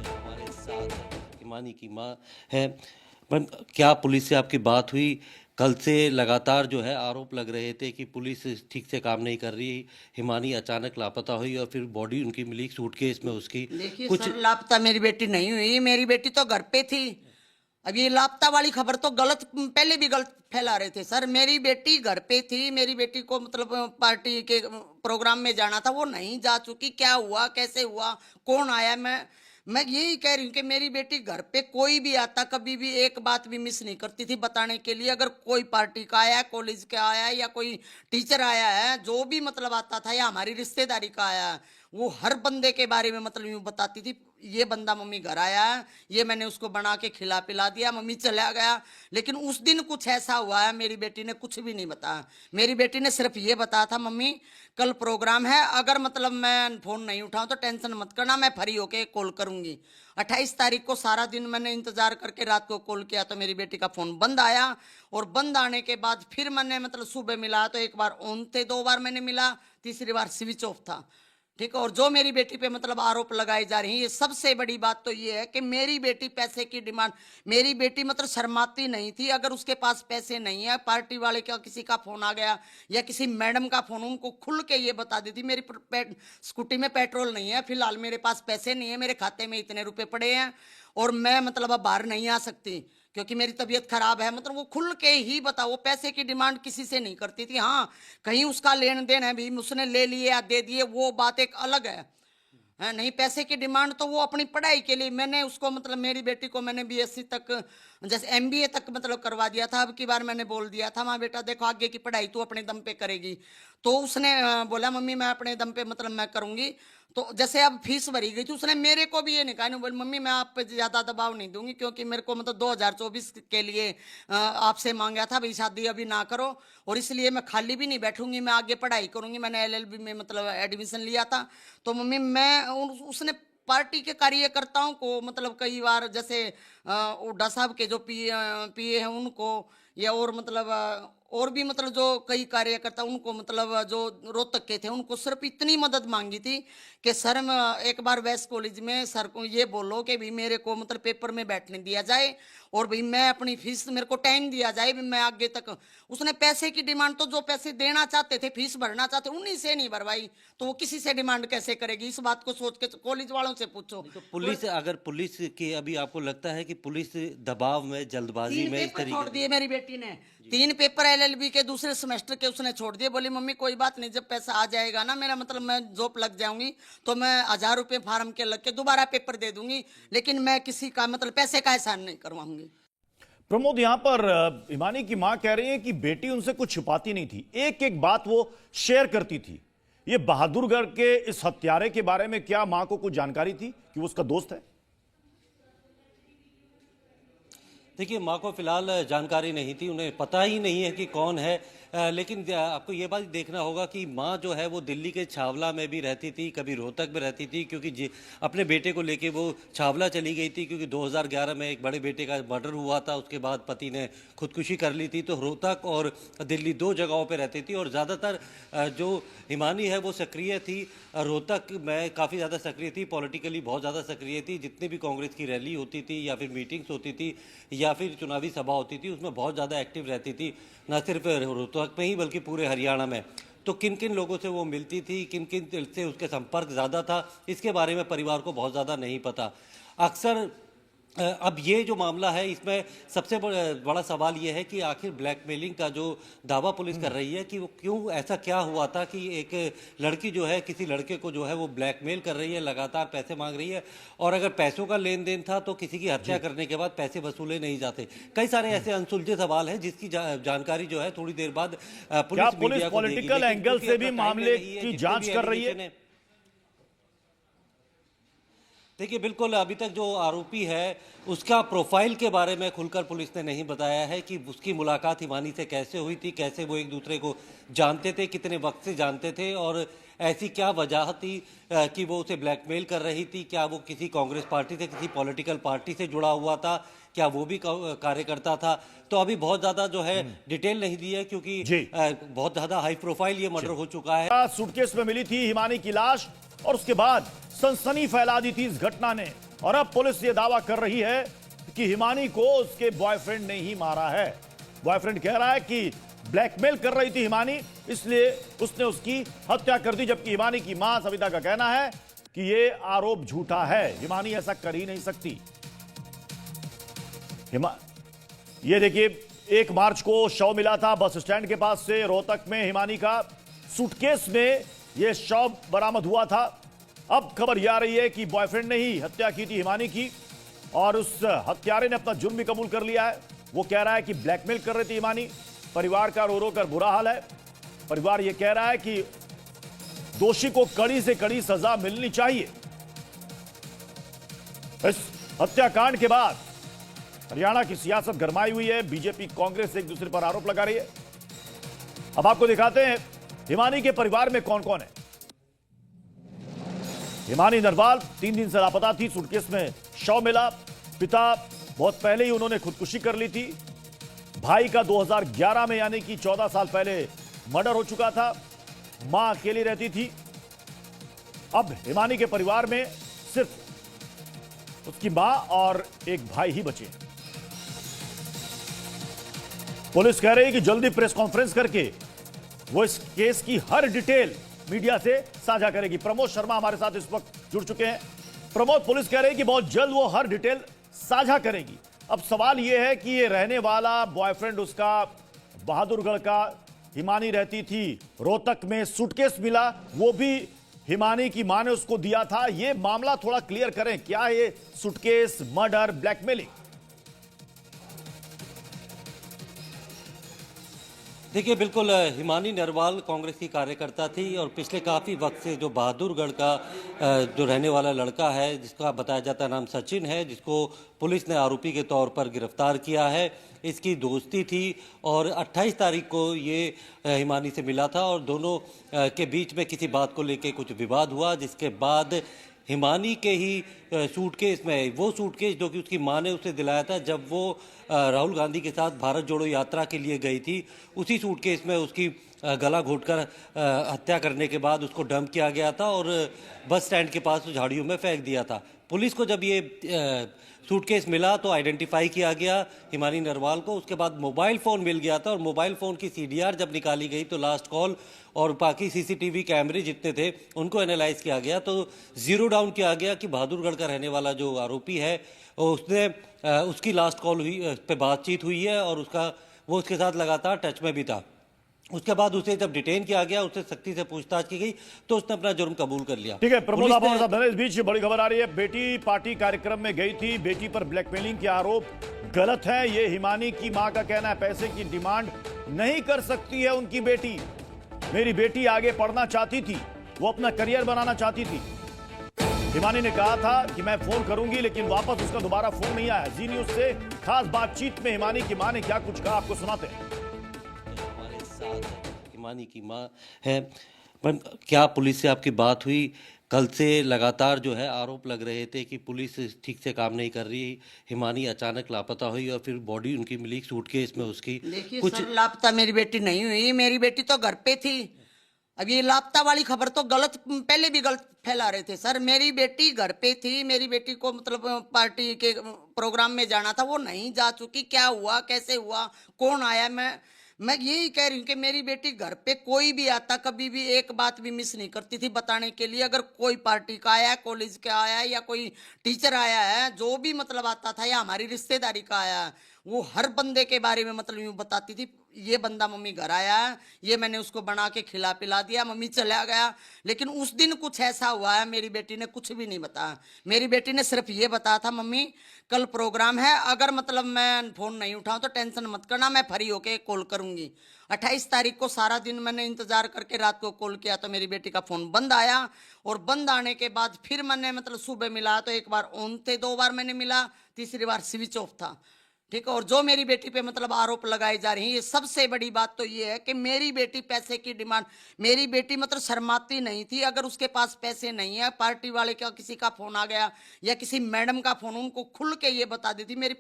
हमारे साथ हिमानी की मां है। पर क्या पुलिस से आपकी बात हुई? कल से लगातार जो है आरोप लग रहे थे कि पुलिस ठीक से काम नहीं कर रही। हिमानी अचानक लापता हुई और फिर बॉडी उनकी मिली सूटकेस में उसकी। देखिए कुछ सर, लापता मेरी बेटी नहीं हुई, मेरी बेटी तो घर पे थी। अब ये लापता वाली खबर तो गलत, पहले भी गलत फैला रहे थे सर। मेरी बेटी घर पे थी, मेरी बेटी को मतलब पार्टी के प्रोग्राम में जाना था, वो नहीं जा चुकी। क्या हुआ, कैसे हुआ, कौन आया, मैं यही कह रही हूँ कि मेरी बेटी घर पे कोई भी आता, कभी भी एक बात भी मिस नहीं करती थी बताने के लिए। अगर कोई पार्टी का आया, कॉलेज का आया या कोई टीचर आया है, जो भी मतलब आता था, या हमारी रिश्तेदारी का आया है, वो हर बंदे के बारे में मतलब यूँ बताती थी, ये बंदा मम्मी घर आया है, ये मैंने उसको बना के खिला पिला दिया, मम्मी चला गया। लेकिन उस दिन कुछ ऐसा हुआ है, मेरी बेटी ने कुछ भी नहीं बताया। मेरी बेटी ने सिर्फ ये बताया था, मम्मी कल प्रोग्राम है, अगर मतलब मैं फोन नहीं उठाऊं तो टेंशन मत करना, मैं फ्री होके कॉल करूंगी। 28 तारीख को सारा दिन मैंने इंतजार करके रात को कॉल किया तो मेरी बेटी का फोन बंद आया। और बंद आने के बाद फिर मैंने मतलब सुबह मिला तो एक बार ऑन थे, 2 बार मैंने मिला, तीसरी बार स्विच ऑफ था। ठीक है। और जो मेरी बेटी पे मतलब आरोप लगाए जा रहे हैं, ये सबसे बड़ी बात तो ये है कि मेरी बेटी पैसे की डिमांड, मेरी बेटी मतलब शर्माती नहीं थी। अगर उसके पास पैसे नहीं है, पार्टी वाले का किसी का फोन आ गया या किसी मैडम का फोन, उनको खुल के ये बता देती, मेरी स्कूटी में पेट्रोल नहीं है, फिलहाल मेरे पास पैसे नहीं है, मेरे खाते में इतने रुपए पड़े हैं और मैं मतलब अब बाहर नहीं आ सकती क्योंकि मेरी तबीयत खराब है। मतलब वो खुल के ही बता, वो पैसे की डिमांड किसी से नहीं करती थी। हाँ, कहीं उसका लेन देन है भी, उसने ले लिए या दे दिए, वो बात एक अलग है। नहीं, पैसे की डिमांड तो वो अपनी पढ़ाई के लिए, मैंने उसको मतलब मेरी बेटी को मैंने बीएससी तक, जैसे एमबीए तक मतलब करवा दिया था। अब की बार मैंने बोल दिया था, माँ बेटा देखो आगे की पढ़ाई तू अपने दम पे करेगी। तो उसने बोला मम्मी मैं अपने दम पे मतलब मैं करूंगी। तो जैसे अब फीस भरी गई थी, उसने मेरे को भी ये नहीं कहा, नहीं बोली मम्मी मैं आप पे ज्यादा दबाव नहीं दूंगी क्योंकि मेरे को मतलब 2024 के लिए आपसे मांगा था भाई शादी अभी ना करो, और इसलिए मैं खाली भी नहीं बैठूंगी, मैं आगे पढ़ाई करूंगी। मैंने एलएलबी में मतलब एडमिशन लिया था। तो मम्मी मैं उसने पार्टी के कार्यकर्ताओं को मतलब कई बार जैसे हुड्डा साहब के जो पीए हैं उनको, या और मतलब और भी मतलब जो कई कार्यकर्ता उनको मतलब जो रोहतक के थे उनको सिर्फ इतनी मदद मांगी थी कि सर मैं एक बार वेस्ट कॉलेज में सर को ये बोलो कि भाई मेरे को मतलब पेपर में बैठने दिया जाए और भाई मैं अपनी फीस, मेरे को टाइम दिया जाए भी मैं आगे तक। उसने पैसे की डिमांड तो जो पैसे देना चाहते थे, फीस भरना चाहते, उन्हीं से नहीं भरवाई, तो वो किसी से डिमांड कैसे करेगी? इस बात को सोच के कॉलेज वालों से पूछो। तो पुलिस, अगर पुलिस की अभी आपको लगता है कि पुलिस दबाव में, जल्दबाजी 3 में इस पेपर छोड़ तरीके दिए मेरी बेटी ने, 3 पेपर एलएलबी के दूसरे सेमेस्टर के उसने छोड़ दिए। बोली मम्मी कोई बात नहीं, जब पैसा आ जाएगा ना मेरा मतलब मैं जॉब लग जाऊंगी तो मैं 1000 रुपये फार्म के लग के दोबारा पेपर दे दूंगी, लेकिन मैं किसी का मतलब पैसे का एहसान नहीं करवाऊंगी। प्रमोद, यहां पर हिमानी की मां कह रही है कि बेटी उनसे कुछ छुपाती नहीं थी, एक एक बात वो शेयर करती थी। ये बहादुरगढ़ के इस हत्यारे के बारे में क्या मां को कुछ जानकारी थी कि वो उसका दोस्त है? देखिए, माँ को फिलहाल जानकारी नहीं थी, उन्हें पता ही नहीं है कि कौन है। लेकिन आपको ये बात देखना होगा कि माँ जो है वो दिल्ली के छावला में भी रहती थी, कभी रोहतक में रहती थी, क्योंकि अपने बेटे को लेके वो छावला चली गई थी क्योंकि 2011 में एक बड़े बेटे का मर्डर हुआ था। उसके बाद पति ने खुदकुशी कर ली थी। तो रोहतक और दिल्ली 2 जगहों पर रहती थी और ज़्यादातर जो हिमानी है वो सक्रिय थी। रोहतक में काफ़ी ज़्यादा सक्रिय थी, पॉलिटिकली बहुत ज़्यादा सक्रिय थी। जितनी भी कांग्रेस की रैली होती थी या फिर मीटिंग्स होती थी या फिर चुनावी सभा होती थी, उसमें बहुत ज़्यादा एक्टिव रहती थी, न सिर्फ रोहतक में ही बल्कि पूरे हरियाणा में। तो किन किन लोगों से वो मिलती थी, किन किन से उसके संपर्क ज़्यादा था, इसके बारे में परिवार को बहुत ज़्यादा नहीं पता। अक्सर अब ये जो मामला है इसमें सबसे बड़ा सवाल ये है कि आखिर ब्लैकमेलिंग का जो दावा पुलिस कर रही है कि वो क्यों, ऐसा क्या हुआ था कि एक लड़की जो है किसी लड़के को जो है वो ब्लैकमेल कर रही है, लगातार पैसे मांग रही है, और अगर पैसों का लेन देन था तो किसी की हत्या करने के बाद पैसे वसूले नहीं जाते। कई सारे ऐसे अनसुलझे सवाल हैं जिसकी जानकारी जो है थोड़ी देर बाद पुलिस पॉलिटिकल एंगल से भी मामले की जांच कर रही है? देखिए, बिल्कुल अभी तक जो आरोपी है उसका प्रोफाइल के बारे में खुलकर पुलिस ने नहीं बताया है कि उसकी मुलाकात हिमानी से कैसे हुई थी, कैसे वो एक दूसरे को जानते थे, कितने वक्त से जानते थे, और ऐसी क्या वजह थी कि वो उसे ब्लैकमेल कर रही थी। क्या वो किसी कांग्रेस पार्टी से, किसी पॉलिटिकल पार्टी से जुड़ा हुआ था, क्या वो भी कार्यकर्ता था? तो अभी बहुत ज़्यादा जो है डिटेल नहीं दी है क्योंकि बहुत ज़्यादा हाई प्रोफाइल ये मर्डर हो चुका है। सूटकेस में मिली थी हिमानी की लाश और उसके बाद सनसनी फैला दी थी इस घटना ने। और अब पुलिस ये दावा कर रही है कि हिमानी को उसके बॉयफ्रेंड ने ही मारा है। बॉयफ्रेंड कह रहा है कि ब्लैकमेल कर रही थी हिमानी, इसलिए उसने उसकी हत्या कर दी, जबकि हिमानी की मां सविता का कहना है कि ये आरोप झूठा है, हिमानी ऐसा कर ही नहीं सकती। ये देखिए, 1 मार्च को शव मिला था बस स्टैंड के पास से रोहतक में। हिमानी का सूटकेस में यह शव बरामद हुआ था। अब खबर यह आ रही है कि बॉयफ्रेंड ने ही हत्या की थी हिमानी की, और उस हत्यारे ने अपना जुर्म भी कबूल कर लिया है। वो कह रहा है कि ब्लैकमेल कर रही थी हिमानी। परिवार का रो रो कर बुरा हाल है। परिवार यह कह रहा है कि दोषी को कड़ी से कड़ी सजा मिलनी चाहिए। इस हत्याकांड के बाद हरियाणा की सियासत गरमाई हुई है। बीजेपी कांग्रेस एक दूसरे पर आरोप लगा रही है। अब आपको दिखाते हैं हिमानी के परिवार में कौन कौन है। हिमानी नरवाल 3 दिन से लापता थी। सूटकेस में शव मिला। पिता बहुत पहले ही उन्होंने खुदकुशी कर ली थी। भाई का 2011 में यानी कि 14 साल पहले मर्डर हो चुका था। मां अकेली रहती थी। अब हिमानी के परिवार में सिर्फ उसकी मां और एक भाई ही बचे। पुलिस कह रही है कि जल्दी प्रेस कॉन्फ्रेंस करके वो इस केस की हर डिटेल मीडिया से साझा करेगी। प्रमोद शर्मा हमारे साथ इस वक्त जुड़ चुके हैं। प्रमोद, पुलिस कह रही है कि बहुत जल्द वो हर डिटेल साझा करेगी। अब सवाल यह है कि ये रहने वाला बॉयफ्रेंड उसका बहादुरगढ़ का, हिमानी रहती थी रोहतक में, सूटकेस मिला वो भी हिमानी की मां ने उसको दिया था। ये मामला थोड़ा क्लियर करें, क्या ये सूटकेस, मर्डर, ब्लैकमेलिंग? देखिए, बिल्कुल हिमानी नरवाल कांग्रेस की कार्यकर्ता थी और पिछले काफ़ी वक्त से जो बहादुरगढ़ का जो रहने वाला लड़का है, जिसका बताया जाता है नाम सचिन है, जिसको पुलिस ने आरोपी के तौर पर गिरफ्तार किया है, इसकी दोस्ती थी। और 28 तारीख को ये हिमानी से मिला था और दोनों के बीच में किसी बात को लेकर कुछ विवाद हुआ, जिसके बाद हिमानी के ही सूटकेस में, वो सूटकेस जो कि उसकी मां ने उसे दिलाया था जब वो राहुल गांधी के साथ भारत जोड़ो यात्रा के लिए गई थी, उसी सूटकेस में उसकी गला घोंटकर हत्या करने के बाद उसको डंप किया गया था और बस स्टैंड के पास झाड़ियों में फेंक दिया था। पुलिस को जब ये सूटकेस मिला तो आइडेंटिफाई किया गया हिमानी नरवाल को। उसके बाद मोबाइल फ़ोन मिल गया था और मोबाइल फ़ोन की सीडीआर जब निकाली गई तो लास्ट कॉल और बाकी सीसीटीवी कैमरे जितने थे उनको एनालाइज किया गया, तो जीरो डाउन किया गया कि बहादुरगढ़ का रहने वाला जो आरोपी है उसने उसकी लास्ट कॉल हुई, पे बातचीत हुई है और वो उसके साथ लगातार टच में भी था। उसके बाद उसे जब डिटेन किया गया, उससे सख्ती से पूछताछ की गई तो उसने अपना जुर्म कबूल कर लिया। ठीक है प्रमोद, आप हमारे साथ बने। इस बीच बड़ी खबर आ रही है, बेटी पार्टी कार्यक्रम में गई थी, बेटी पर ब्लैकमेलिंग के आरोप गलत है। ये हिमानी की मां का कहना है, पैसे की डिमांड नहीं कर सकती है उनकी बेटी। मेरी बेटी आगे पढ़ना चाहती थी, वो अपना करियर बनाना चाहती थी। हिमानी ने कहा था कि मैं फोन करूंगी, लेकिन वापस उसका दोबारा फोन नहीं आया। जी न्यूज से खास बातचीत में हिमानी की मां ने क्या कुछ कहा, आपको सुनाते हैं। हमारे साथ हिमानी की मां है। पर क्या पुलिस से आपकी बात हुई? कल से लगातार जो है आरोप लग रहे थे कि पुलिस ठीक से काम नहीं कर रही। हिमानी अचानक लापता हुई और फिर बॉडी उनकी मिली सूटकेस में उसकी। देखिए कुछ सर, लापता मेरी बेटी नहीं हुई, मेरी बेटी तो घर पे थी। अब ये लापता वाली खबर तो गलत, पहले भी गलत फैला रहे थे सर। मेरी बेटी घर पे थी, मेरी बेटी को मतलब पार्टी के प्रोग्राम में जाना था, वो नहीं जा चुकी। क्या हुआ, कैसे हुआ, कौन आया, मैं यही कह रही हूँ कि मेरी बेटी घर पे कोई भी आता, कभी भी एक बात भी मिस नहीं करती थी बताने के लिए। अगर कोई पार्टी का आया, कॉलेज का आया या कोई टीचर आया है, जो भी मतलब आता था, या हमारी रिश्तेदारी का आया है, वो हर बंदे के बारे में मतलब यूँ बताती थी, ये बंदा मम्मी घर आया है, ये मैंने उसको बना के खिला पिला दिया, मम्मी चला गया। लेकिन उस दिन कुछ ऐसा हुआ है, मेरी बेटी ने कुछ भी नहीं बताया। मेरी बेटी ने सिर्फ ये बताया था, मम्मी कल प्रोग्राम है, अगर मतलब मैं फ़ोन नहीं उठाऊं तो टेंशन मत करना, मैं फ्री होके कॉल करूंगी। 28 तारीख को सारा दिन मैंने इंतजार करके रात को कॉल किया तो मेरी बेटी का फ़ोन बंद आया, और बंद आने के बाद फिर मैंने मतलब सुबह मिला तो एक बार ऑन थे, 2 बार मैंने मिला, तीसरी बार स्विच ऑफ था। ठीक है। और जो मेरी बेटी पे मतलब आरोप लगाए जा रही हैं, ये सबसे बड़ी बात तो ये है कि मेरी बेटी पैसे की डिमांड, मेरी बेटी मतलब शर्माती नहीं थी। अगर उसके पास पैसे नहीं है, पार्टी वाले का किसी का फोन आ गया या किसी मैडम का फोन, उनको खुल के ये बता देती, मेरी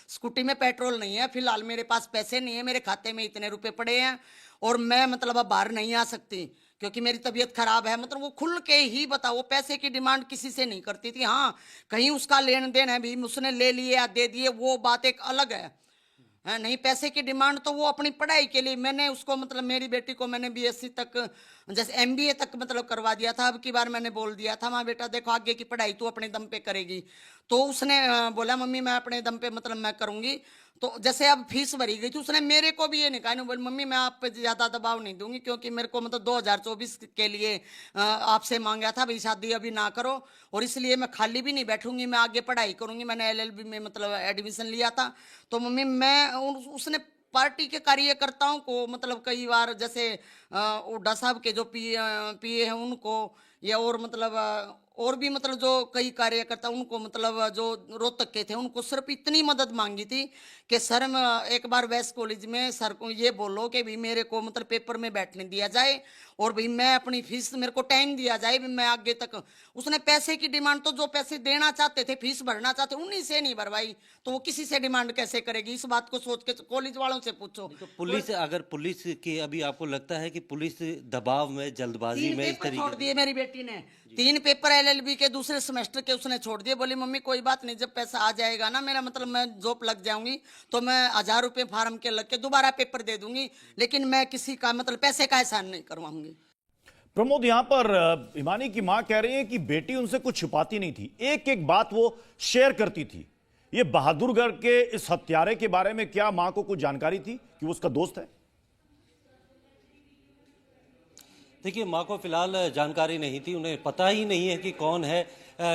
स्कूटी में पेट्रोल नहीं है, फिलहाल मेरे पास पैसे नहीं है, मेरे खाते में इतने रुपए पड़े हैं और मैं मतलब अब बाहर नहीं आ सकती, क्योंकि मेरी तबीयत खराब है, मतलब वो खुल के ही बताओ, वो पैसे की डिमांड किसी से नहीं करती थी। हाँ, कहीं उसका लेन देन है भी, उसने ले लिए या दे दिए, वो बात एक अलग है। नहीं, पैसे की डिमांड तो वो अपनी पढ़ाई के लिए, मैंने उसको मतलब मेरी बेटी को मैंने बीएससी तक, जैसे एमबीए तक मतलब करवा दिया था। अब की बार मैंने बोल दिया था, माँ बेटा देखो आगे की पढ़ाई तू अपने दम पे करेगी। तो उसने बोला मम्मी मैं अपने दम पे मतलब मैं करूंगी। तो जैसे अब फीस भरी गई थी, उसने मेरे को भी ये नहीं कहा, बोली मम्मी मैं आप पे ज़्यादा दबाव नहीं दूंगी, क्योंकि मेरे को मतलब 2024 के लिए आपसे मांगा था भाई शादी अभी ना करो, और इसलिए मैं खाली भी नहीं बैठूंगी, मैं आगे पढ़ाई करूंगी। मैंने एलएलबी में मतलब एडमिशन लिया था। तो मम्मी मैं उसने पार्टी के कार्यकर्ताओं को मतलब कई बार, जैसे हुड्डा साहब के जो पीए हैं उनको, या और मतलब और भी मतलब जो कई कार्यकर्ता उनको मतलब जो रोहतक के थे उनको सिर्फ इतनी मदद मांगी थी कि सर एक बार वेस्ट कॉलेज में सर को ये बोलो कि भाई मेरे को मतलब पेपर में बैठने दिया जाए, और भाई मैं अपनी फीस, मेरे को टाइम दिया जाए भी मैं आगे तक। उसने पैसे की डिमांड, तो जो पैसे देना चाहते थे, फीस भरना चाहते, उन्हीं से नहीं भरवाई, तो वो किसी से डिमांड कैसे करेगी? इस बात को सोच के कॉलेज वालों से पूछो। तो पुलिस, अगर पुलिस की अभी आपको लगता है कि पुलिस दबाव में, जल्दबाजी 3 में इस पेपर छोड़ तरीके दिए मेरी बेटी ने, 3 पेपर एलएलबी के दूसरे सेमेस्टर के उसने छोड़ दिए। बोली मम्मी कोई बात नहीं, जब पैसा आ जाएगा ना मेरा मतलब मैं जॉब लग जाऊंगी तो मैं 1000 रुपये फार्म के लग के दोबारा पेपर दे दूंगी, लेकिन मैं किसी का मतलब पैसे का एहसान नहीं करवाऊंगी। प्रमोद, यहां पर हिमानी की मां कह रही है कि बेटी उनसे कुछ छिपाती नहीं थी, एक एक बात वो शेयर करती थी। ये बहादुरगढ़ के इस हत्यारे के बारे में क्या मां को कुछ जानकारी थी कि वो उसका दोस्त है? देखिए, माँ को फिलहाल जानकारी नहीं थी, उन्हें पता ही नहीं है कि कौन है।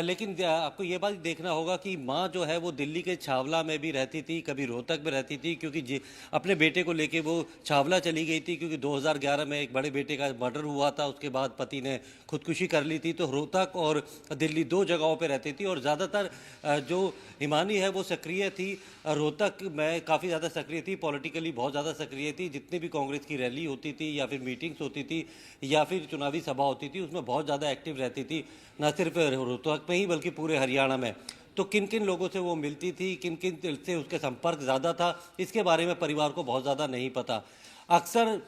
लेकिन आपको ये बात देखना होगा कि माँ जो है वो दिल्ली के छावला में भी रहती थी, कभी रोहतक में रहती थी, क्योंकि अपने बेटे को लेके वो छावला चली गई थी, क्योंकि 2011 में एक बड़े बेटे का मर्डर हुआ था। उसके बाद पति ने खुदकुशी कर ली थी। तो रोहतक और दिल्ली 2 जगहों पे रहती थी, और ज़्यादातर जो हिमानी है वो सक्रिय थी। रोहतक में काफ़ी ज़्यादा सक्रिय थी, पॉलिटिकली बहुत ज़्यादा सक्रिय थी। जितनी भी कांग्रेस की रैली होती थी या फिर मीटिंग्स होती थी या फिर चुनावी सभा होती थी, उसमें बहुत ज़्यादा एक्टिव रहती थी, न सिर्फ रोहतक में ही बल्कि पूरे हरियाणा में। तो किन किन लोगों से वो मिलती थी, किन किन से उसके संपर्क ज़्यादा था, इसके बारे में परिवार को बहुत ज़्यादा नहीं पता। अक्सर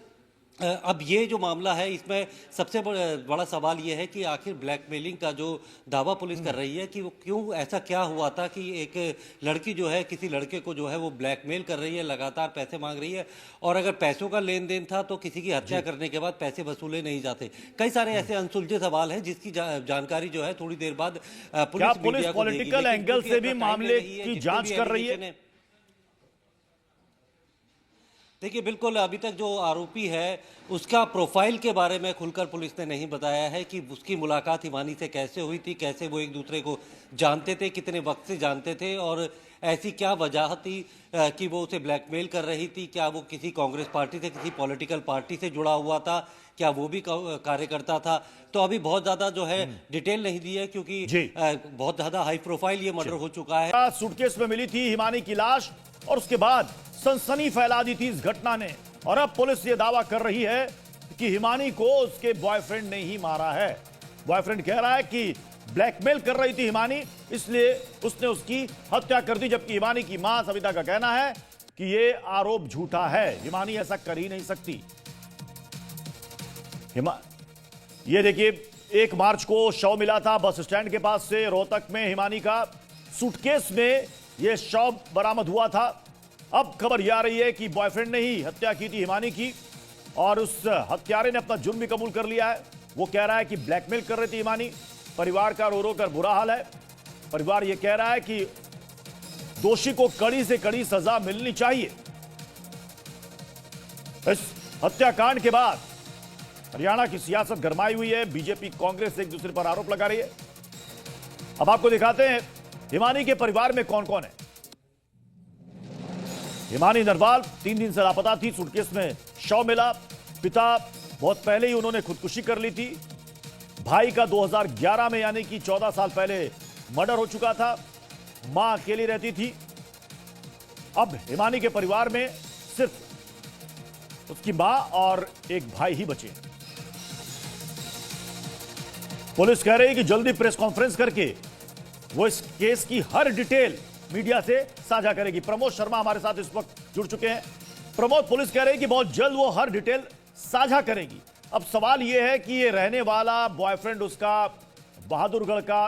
अब ये जो मामला है, इसमें सबसे बड़ा सवाल ये है कि आखिर ब्लैकमेलिंग का जो दावा पुलिस कर रही है कि वो क्यों, ऐसा क्या हुआ था कि एक लड़की जो है किसी लड़के को जो है वो ब्लैकमेल कर रही है, लगातार पैसे मांग रही है, और अगर पैसों का लेन देन था तो किसी की हत्या करने के बाद पैसे वसूले नहीं जाते। कई सारे ऐसे अनसुलझे सवाल हैं जिसकी जानकारी जो है थोड़ी देर बाद पुलिस पॉलिटिकल एंगल से भी मामले की जांच कर रही है? देखिए, बिल्कुल अभी तक जो आरोपी है उसका प्रोफाइल के बारे में खुलकर पुलिस ने नहीं बताया है कि उसकी मुलाकात हिमानी से कैसे हुई थी, कैसे वो एक दूसरे को जानते थे, कितने वक्त से जानते थे, और ऐसी क्या वजह थी कि वो उसे ब्लैकमेल कर रही थी। क्या वो किसी कांग्रेस पार्टी से, किसी पॉलिटिकल पार्टी से जुड़ा हुआ था, क्या वो भी कार्यकर्ता था? तो अभी बहुत ज़्यादा जो है डिटेल नहीं दी है, क्योंकि बहुत ज़्यादा हाई प्रोफाइल ये मर्डर हो चुका है। सूटकेस में मिली थी हिमानी की लाश, और उसके बाद सनसनी फैला दी थी इस घटना ने, और अब पुलिस ये दावा कर रही है कि हिमानी को उसके बॉयफ्रेंड ने ही मारा है। बॉयफ्रेंड कह रहा है कि ब्लैकमेल कर रही थी हिमानी, इसलिए उसने उसकी हत्या कर दी, जबकि हिमानी की मां सविता का कहना है कि यह आरोप झूठा है, हिमानी ऐसा कर ही नहीं सकती। ये देखिए, 1 मार्च को शव मिला था बस स्टैंड के पास से रोहतक में हिमानी का, सूटकेस में यह शव बरामद हुआ था। अब खबर यह आ रही है कि बॉयफ्रेंड ने ही हत्या की थी हिमानी की, और उस हत्यारे ने अपना जुर्म भी कबूल कर लिया है। वो कह रहा है कि ब्लैकमेल कर रही थी हिमानी। परिवार का रो रो कर बुरा हाल है। परिवार यह कह रहा है कि दोषी को कड़ी से कड़ी सजा मिलनी चाहिए। इस हत्याकांड के बाद हरियाणा की सियासत गरमाई हुई है। बीजेपी, कांग्रेस एक दूसरे पर आरोप लगा रही है। अब आपको दिखाते हैं हिमानी के परिवार में कौन कौन है। हिमानी नरवाल 3 दिन से लापता थी, सूटकेस में शव मिला। पिता बहुत पहले ही उन्होंने खुदकुशी कर ली थी। भाई का 2011 में यानी कि 14 साल पहले मर्डर हो चुका था। मां अकेली रहती थी। अब हिमानी के परिवार में सिर्फ उसकी मां और एक भाई ही बचे। पुलिस कह रही है कि जल्दी प्रेस कॉन्फ्रेंस करके वो इस केस की हर डिटेल मीडिया से साझा करेगी। प्रमोद शर्मा हमारे साथ इस वक्त जुड़ चुके हैं। प्रमोद, पुलिस कह रही है कि बहुत जल्द वो हर डिटेल साझा करेगी। अब सवाल यह है कि ये रहने वाला बॉयफ्रेंड उसका बहादुरगढ़ का,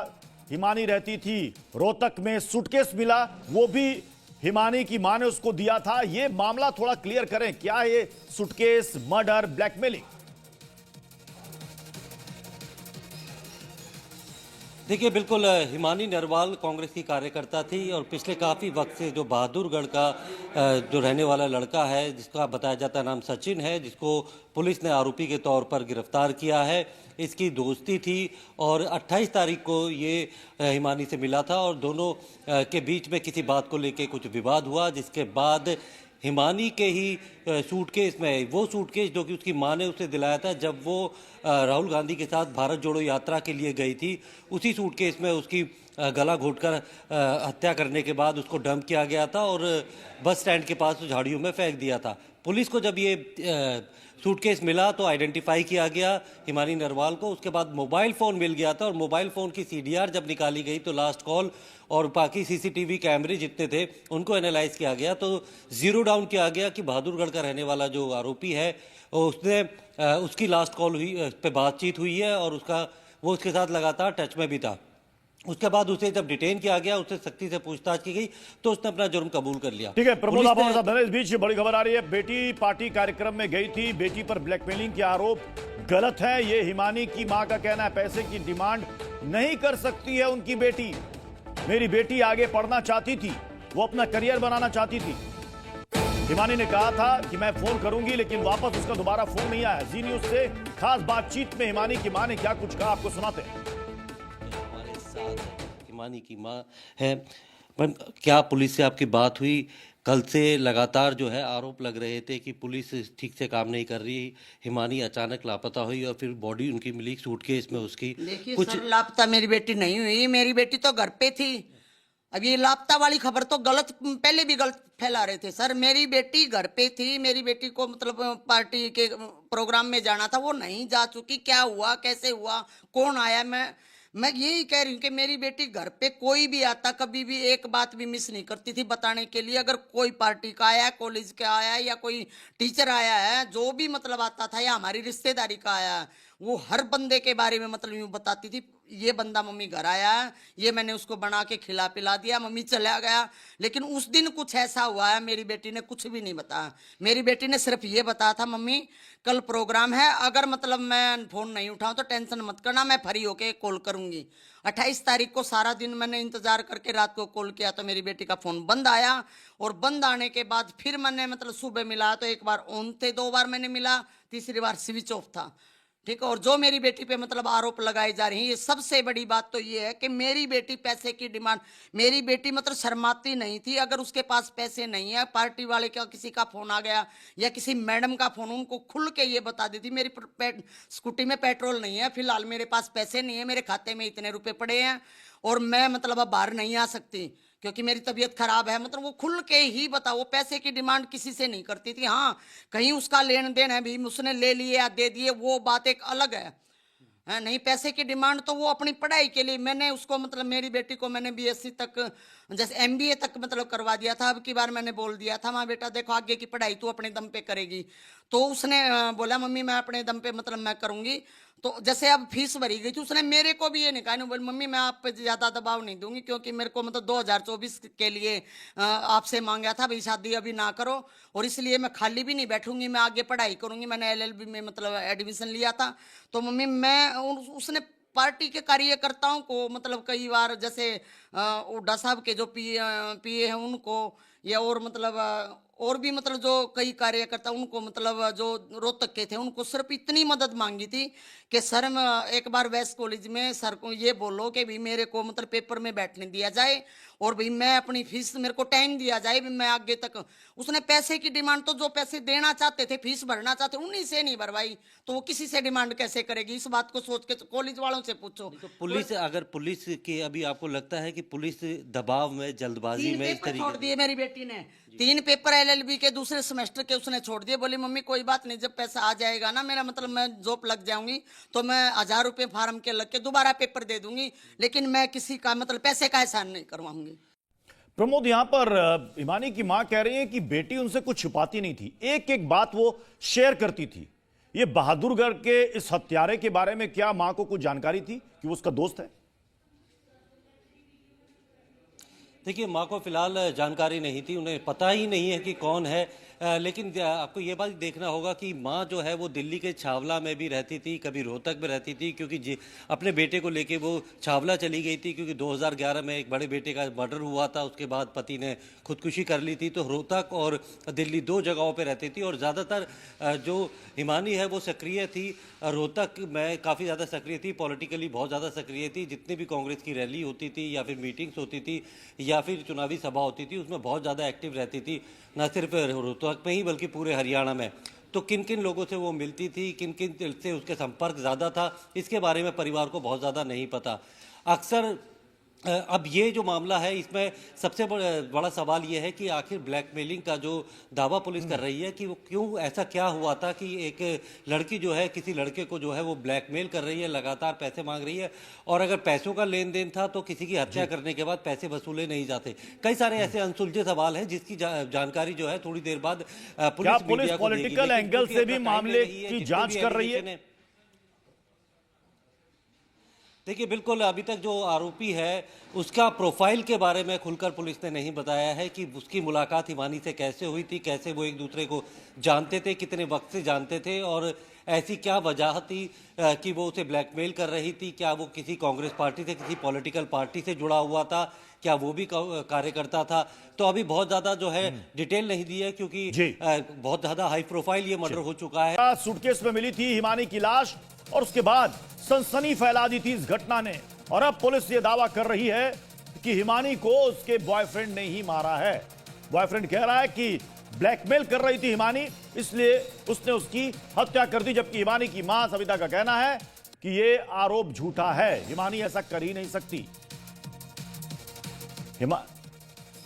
हिमानी रहती थी रोहतक में, सूटकेस मिला वो भी हिमानी की मां ने उसको दिया था। ये मामला थोड़ा क्लियर करें, क्या ये सूटकेस, मर्डर, ब्लैकमेलिंग? देखिए बिल्कुल हिमानी नरवाल कांग्रेस की कार्यकर्ता थी और पिछले काफ़ी वक्त से जो बहादुरगढ़ का जो रहने वाला लड़का है, जिसका बताया जाता है नाम सचिन है, जिसको पुलिस ने आरोपी के तौर पर गिरफ्तार किया है। इसकी दोस्ती थी और 28 तारीख को ये हिमानी से मिला था और दोनों के बीच में किसी बात को लेकर कुछ विवाद हुआ, जिसके बाद हिमानी के ही सूटकेस में, वो सूटकेस जो कि उसकी मां ने उसे दिलाया था जब वो राहुल गांधी के साथ भारत जोड़ो यात्रा के लिए गई थी, उसी सूटकेस में उसकी गला घोंटकर हत्या करने के बाद उसको डंप किया गया था और बस स्टैंड के पास झाड़ियों में फेंक दिया था। पुलिस को जब ये सूटकेस मिला तो आइडेंटिफाई किया गया हिमानी नरवाल को। उसके बाद मोबाइल फ़ोन मिल गया था और मोबाइल फ़ोन की सीडीआर जब निकाली गई तो लास्ट कॉल और बाकी सीसीटीवी कैमरे जितने थे उनको एनालाइज किया गया तो जीरो डाउन किया गया कि बहादुरगढ़ का रहने वाला जो आरोपी है उसने उसकी लास्ट कॉल हुई, उस पर बातचीत हुई है और वो उसके साथ लगातार टच में भी था। उसके बाद उसे जब डिटेन किया गया, उससे सख्ती से पूछताछ की गई तो उसने अपना जुर्म कबूल कर लिया। ठीक है प्रमोद, पुलिस आप ने- हमारे साथ हैं। इस बीच बड़ी खबर आ रही है, बेटी पार्टी कार्यक्रम में गई थी, बेटी पर ब्लैकमेलिंग के आरोप गलत है, ये हिमानी की मां का कहना है। पैसे की डिमांड नहीं कर सकती है उनकी बेटी। मेरी बेटी आगे पढ़ना चाहती थी, वो अपना करियर बनाना चाहती थी। हिमानी ने कहा था कि मैं फोन करूंगी, लेकिन वापस उसका दोबारा फोन नहीं आया। जी न्यूज से खास बातचीत में हिमानी की मां ने क्या कुछ कहा, आपको सुनाते हैं। हमारे साथ हिमानी की मां है। मैम, क्या पुलिस से आपकी बात हुई? कल से लगातार जो है आरोप लग रहे थे कि पुलिस ठीक से काम नहीं कर रही, हिमानी अचानक लापता हुई और फिर बॉडी उनकी मिली सूटकेस में उसकी। देखिए कुछ सर, लापता मेरी बेटी नहीं हुई, मेरी बेटी तो घर पे थी। अब ये लापता वाली खबर तो गलत, पहले भी गलत फैला रहे थे सर। मेरी बेटी घर पे थी, मेरी बेटी को मतलब पार्टी के प्रोग्राम में जाना था, वो नहीं जा चुकी। क्या हुआ, कैसे हुआ, कौन आया, मैं यही कह रही हूँ कि मेरी बेटी घर पे कोई भी आता, कभी भी एक बात भी मिस नहीं करती थी बताने के लिए। अगर कोई पार्टी का आया, कॉलेज का आया या कोई टीचर आया है, जो भी मतलब आता था या हमारी रिश्तेदारी का आया है, वो हर बंदे के बारे में मतलब यूँ बताती थी, ये बंदा मम्मी घर आया है, ये मैंने उसको बना के खिला पिला दिया, मम्मी चला गया। लेकिन उस दिन कुछ ऐसा हुआ है, मेरी बेटी ने कुछ भी नहीं बताया। मेरी बेटी ने सिर्फ ये बताया था, मम्मी कल प्रोग्राम है, अगर मतलब मैं फ़ोन नहीं उठाऊं तो टेंशन मत करना, मैं फ्री होके कॉल करूंगी। 28 तारीख को सारा दिन मैंने इंतजार करके रात को कॉल किया तो मेरी बेटी का फ़ोन बंद आया और बंद आने के बाद फिर मैंने मतलब सुबह मिला तो एक बार ऑन थे, 2 बार मैंने मिला, तीसरी बार स्विच ऑफ था। ठीक है। और जो मेरी बेटी पे मतलब आरोप लगाए जा रहे हैं, ये सबसे बड़ी बात तो ये है कि मेरी बेटी पैसे की डिमांड, मेरी बेटी मतलब शर्माती नहीं थी। अगर उसके पास पैसे नहीं है, पार्टी वाले का किसी का फोन आ गया या किसी मैडम का फोन, उनको खुल के ये बता देती मेरी स्कूटी में पेट्रोल नहीं है, फिलहाल मेरे पास पैसे नहीं है, मेरे खाते में इतने रुपए पड़े हैं और मैं मतलब अब बाहर नहीं आ सकती क्योंकि मेरी तबीयत खराब है। मतलब वो खुल के ही बता, वो पैसे की डिमांड किसी से नहीं करती थी। हाँ, कहीं उसका लेन देन है भी, उसने ले लिए या दे दिए, वो बात एक अलग है। नहीं, पैसे की डिमांड तो वो अपनी पढ़ाई के लिए, मैंने उसको मतलब मेरी बेटी को मैंने बीएससी तक, जैसे एमबीए तक मतलब करवा दिया था। अब की बार मैंने बोल दिया था, माँ बेटा देखो आगे की पढ़ाई तू अपने दम पे करेगी। तो उसने बोला मम्मी मैं अपने दम पे मतलब मैं करूंगी। तो जैसे अब फीस भरी गई थी, उसने मेरे को भी ये नहीं कहा, नहीं बोली मम्मी मैं आप पे ज़्यादा दबाव नहीं दूंगी क्योंकि मेरे को मतलब 2024 के लिए आपसे मांगा था भाई शादी अभी ना करो और इसलिए मैं खाली भी नहीं बैठूंगी, मैं आगे पढ़ाई करूंगी। मैंने एलएलबी में मतलब एडमिशन लिया था। तो मम्मी मैं उसने पार्टी के कार्यकर्ताओं को मतलब कई बार जैसे हुड्डा साहब के जो पीए हैं उनको, या और मतलब और भी मतलब जो कई कार्यकर्ता उनको मतलब जो रोहतक के थे उनको सिर्फ इतनी मदद मांगी थी कि सर एक बार वेस्ट कॉलेज में सर को ये बोलो कि भाई मेरे को मतलब पेपर में बैठने दिया जाए और भाई मैं अपनी फीस, मेरे को टाइम दिया जाए भी मैं आगे तक। उसने पैसे की डिमांड तो जो पैसे देना चाहते थे, फीस भरना चाहते, उन्हीं से नहीं भरवाई, तो वो किसी से डिमांड कैसे करेगी? इस बात को सोच के कॉलेज वालों से पूछो। तो पुलिस, अगर पुलिस की अभी आपको लगता है कि पुलिस दबाव में, जल्दबाजी में इस छोड़ दिए मेरी बेटी ने, 3 पेपर एलएलबी के दूसरे सेमेस्टर के उसने छोड़ दिए। बोली मम्मी कोई बात नहीं, जब पैसा आ जाएगा ना मेरा मतलब मैं जॉब लग जाऊंगी तो मैं 1000 रुपये फार्म के लग के दोबारा पेपर दे दूंगी, लेकिन मैं किसी का मतलब पैसे का एहसान नहीं करवाऊंगी। प्रमोद, यहां पर हिमानी की मां कह रही है कि बेटी उनसे कुछ छुपाती नहीं थी, एक एक बात वो शेयर करती थी। ये बहादुरगढ़ के इस हत्यारे के बारे में क्या मां को कुछ जानकारी थी कि वो उसका दोस्त है? देखिए, माँ को फिलहाल जानकारी नहीं थी, उन्हें पता ही नहीं है कि कौन है। लेकिन आपको ये बात देखना होगा कि माँ जो है वो दिल्ली के छावला में भी रहती थी, कभी रोहतक में रहती थी, क्योंकि अपने बेटे को लेके वो छावला चली गई थी, क्योंकि 2011 में एक बड़े बेटे का मर्डर हुआ था। उसके बाद पति ने खुदकुशी कर ली थी। तो रोहतक और दिल्ली 2 जगहों पर रहती थी। और ज़्यादातर जो हिमानी है वो सक्रिय थी, रोहतक में काफ़ी ज़्यादा सक्रिय थी, पॉलिटिकली बहुत ज़्यादा सक्रिय थी। जितनी भी कांग्रेस की रैली होती थी या फिर मीटिंग्स होती थी या फिर चुनावी सभा होती थी, उसमें बहुत ज़्यादा एक्टिव रहती थी, न सिर्फ रोहतक में ही बल्कि पूरे हरियाणा में। तो किन किन लोगों से वो मिलती थी, किन किन से उसके संपर्क ज़्यादा था, इसके बारे में परिवार को बहुत ज़्यादा नहीं पता। अक्सर अब ये जो मामला है, इसमें सबसे बड़ा सवाल ये है कि आखिर ब्लैकमेलिंग का जो दावा पुलिस कर रही है कि वो क्यों, ऐसा क्या हुआ था कि एक लड़की जो है किसी लड़के को जो है वो ब्लैकमेल कर रही है, लगातार पैसे मांग रही है। और अगर पैसों का लेन देन था तो किसी की हत्या करने के बाद पैसे वसूले नहीं जाते। कई सारे ऐसे अनसुलझे सवाल हैं जिसकी जानकारी जो है थोड़ी देर बाद पुलिस पॉलिटिकल एंगल से भी मामले की जांच कर रही है? देखिए, बिल्कुल अभी तक जो आरोपी है उसका प्रोफाइल के बारे में खुलकर पुलिस ने नहीं बताया है कि उसकी मुलाकात हिमानी से कैसे हुई थी, कैसे वो एक दूसरे को जानते थे, कितने वक्त से जानते थे और ऐसी क्या वजह थी कि वो उसे ब्लैकमेल कर रही थी। क्या वो किसी कांग्रेस पार्टी से, किसी पॉलिटिकल पार्टी से जुड़ा हुआ था, क्या वो भी कार्यकर्ता था? तो अभी बहुत ज़्यादा जो है डिटेल नहीं दी है, क्योंकि बहुत ज़्यादा हाई प्रोफाइल ये मर्डर हो चुका है। सूटकेस में मिली थी हिमानी की लाश और उसके बाद सनसनी फैला दी थी इस घटना ने। और अब पुलिस ये दावा कर रही है कि हिमानी को उसके बॉयफ्रेंड ने ही मारा है। बॉयफ्रेंड कह रहा है कि ब्लैकमेल कर रही थी हिमानी, इसलिए उसने उसकी हत्या कर दी। जबकि हिमानी की मां सविता का कहना है कि यह आरोप झूठा है, हिमानी ऐसा कर ही नहीं सकती।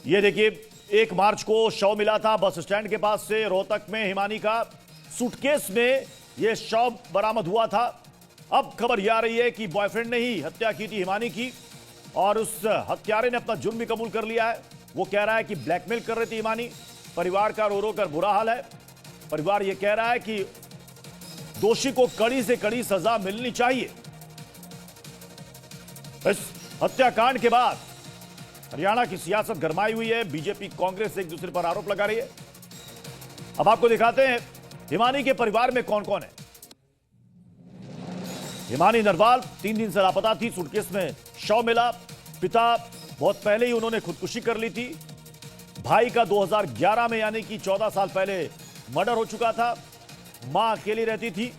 ये देखिए, 1 मार्च को शव मिला था बस स्टैंड के पास से रोहतक में हिमानी का। सूटकेस में यह शव बरामद हुआ था। अब खबर यह आ रही है कि बॉयफ्रेंड ने ही हत्या की थी हिमानी की और उस हत्यारे ने अपना जुर्म भी कबूल कर लिया है। वो कह रहा है कि ब्लैकमेल कर रही थी हिमानी। परिवार का रो रो कर बुरा हाल है। परिवार यह कह रहा है कि दोषी को कड़ी से कड़ी सजा मिलनी चाहिए। इस हत्याकांड के बाद हरियाणा की सियासत गरमाई हुई है। बीजेपी कांग्रेस एक दूसरे पर आरोप लगा रही है। अब आपको दिखाते हैं हिमानी के परिवार में कौन कौन है। हिमानी नरवाल 3 दिन से लापता थी। सूटकेस में शव मिला। पिता बहुत पहले ही उन्होंने खुदकुशी कर ली थी। भाई का 2011 में यानी कि 14 साल पहले मर्डर हो चुका था। मां अकेली रहती थी।